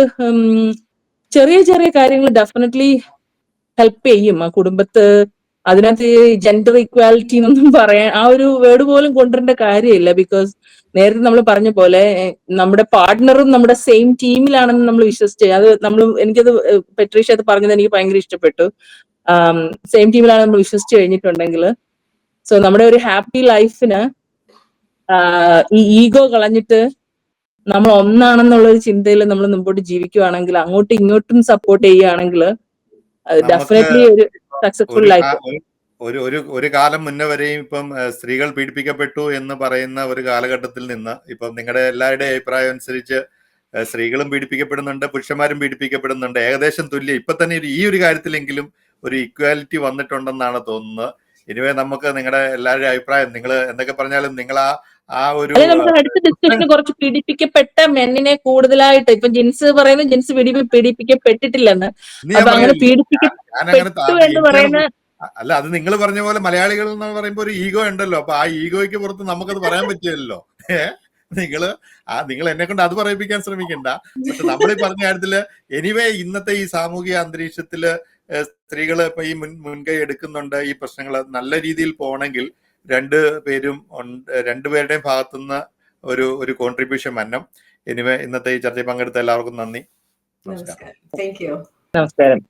ചെറിയ ചെറിയ കാര്യങ്ങൾ ഡെഫിനറ്റ്ലി ഹെൽപ്പ് ചെയ്യും ആ കുടുംബത്ത്. അതിനകത്ത് ജെൻഡർ ഇക്വാലിറ്റി എന്നൊന്നും പറയാൻ ആ ഒരു വേർഡ് പോലും കൊണ്ടുവരേണ്ട കാര്യമില്ല. ബിക്കോസ് നേരത്തെ നമ്മൾ പറഞ്ഞ പോലെ നമ്മുടെ പാർട്ട്ണറും നമ്മുടെ സെയിം ടീമിലാണെന്ന് നമ്മൾ വിശ്വസിച്ച് അത് എനിക്കത് പെട്രീഷ്യ അത് പറഞ്ഞത് എനിക്ക് ഭയങ്കര ഇഷ്ടപ്പെട്ടു. സെയിം ടീമിലാണ് നമ്മൾ വിശ്വസിച്ച് കഴിഞ്ഞിട്ടുണ്ടെങ്കിൽ സോ നമ്മുടെ ഒരു ഹാപ്പി ലൈഫിന് ഈ ഈഗോ കളഞ്ഞിട്ട് നമ്മൾ ഒന്നാണെന്നുള്ള ഒരു ചിന്തയിൽ നമ്മൾ മുമ്പോട്ട് ജീവിക്കുകയാണെങ്കിൽ, അങ്ങോട്ടും ഇങ്ങോട്ടും സപ്പോർട്ട് ചെയ്യുകയാണെങ്കിൽ ഡെഫിനറ്റ്ലി ഒരു സക്സസ്ഫുൾ ലൈഫ്. ഒരു കാലം മുന്നേ വരെയും ഇപ്പം സ്ത്രീകൾ പീഡിപ്പിക്കപ്പെട്ടു എന്ന് പറയുന്ന ഒരു കാലഘട്ടത്തിൽ നിന്ന് ഇപ്പം നിങ്ങളുടെ എല്ലാവരുടെയും അഭിപ്രായം അനുസരിച്ച് സ്ത്രീകളും പീഡിപ്പിക്കപ്പെടുന്നുണ്ട്, പുരുഷന്മാരും പീഡിപ്പിക്കപ്പെടുന്നുണ്ട്, ഏകദേശം തുല്യം. ഇപ്പൊ തന്നെ ഈ ഒരു കാര്യത്തിലെങ്കിലും ഒരു ഇക്വാലിറ്റി വന്നിട്ടുണ്ടെന്നാണ് തോന്നുന്നത്. ഇനിവേ നമുക്ക് നിങ്ങളുടെ എല്ലാവരുടെയും അഭിപ്രായം, നിങ്ങൾ എന്തൊക്കെ പറഞ്ഞാലും നിങ്ങൾ ആ ഒരു നമുക്ക് അടുത്ത ഡിസ്കഷന് കുറച്ച് പീഡിപ്പിക്കപ്പെട്ട മെന്നിനെ കൂടുതലായിട്ട് ഇപ്പൊ ജിൻസ് പറയുന്നത് ജിൻസ് പീഡിപ്പിക്കപ്പെട്ടിട്ടില്ലെന്ന്. അപ്പൊ അങ്ങനെ പീഡിപ്പിക്കപ്പെട്ടു എന്ന് പറയുന്ന അല്ല, അത് നിങ്ങൾ പറഞ്ഞ പോലെ മലയാളികൾ എന്ന് പറയുമ്പോ ഒരു ഈഗോ ഉണ്ടല്ലോ. അപ്പൊ ആ ഈഗോയ്ക്ക് പുറത്ത് നമുക്കത് പറയാൻ പറ്റില്ലല്ലോ. നിങ്ങൾ എന്നെ കൊണ്ട് അത് പറയിപ്പിക്കാൻ ശ്രമിക്കണ്ട. പക്ഷെ നമ്മൾ ഈ പറഞ്ഞ കാര്യത്തില് എനിവേ ഇന്നത്തെ ഈ സാമൂഹിക അന്തരീക്ഷത്തില് സ്ത്രീകൾ ഇപ്പൊ ഈ മുൻകൈ എടുക്കുന്നുണ്ട്. ഈ പ്രശ്നങ്ങൾ നല്ല രീതിയിൽ പോകണമെങ്കിൽ രണ്ടുപേരുടെയും ഭാഗത്തുനിന്ന് ഒരു കോൺട്രിബ്യൂഷൻ വരണം. എനിവേ ഇന്നത്തെ ഈ ചർച്ചയിൽ പങ്കെടുത്ത എല്ലാവർക്കും നന്ദി. നമസ്കാരം. Thank you. നമസ്കാരം.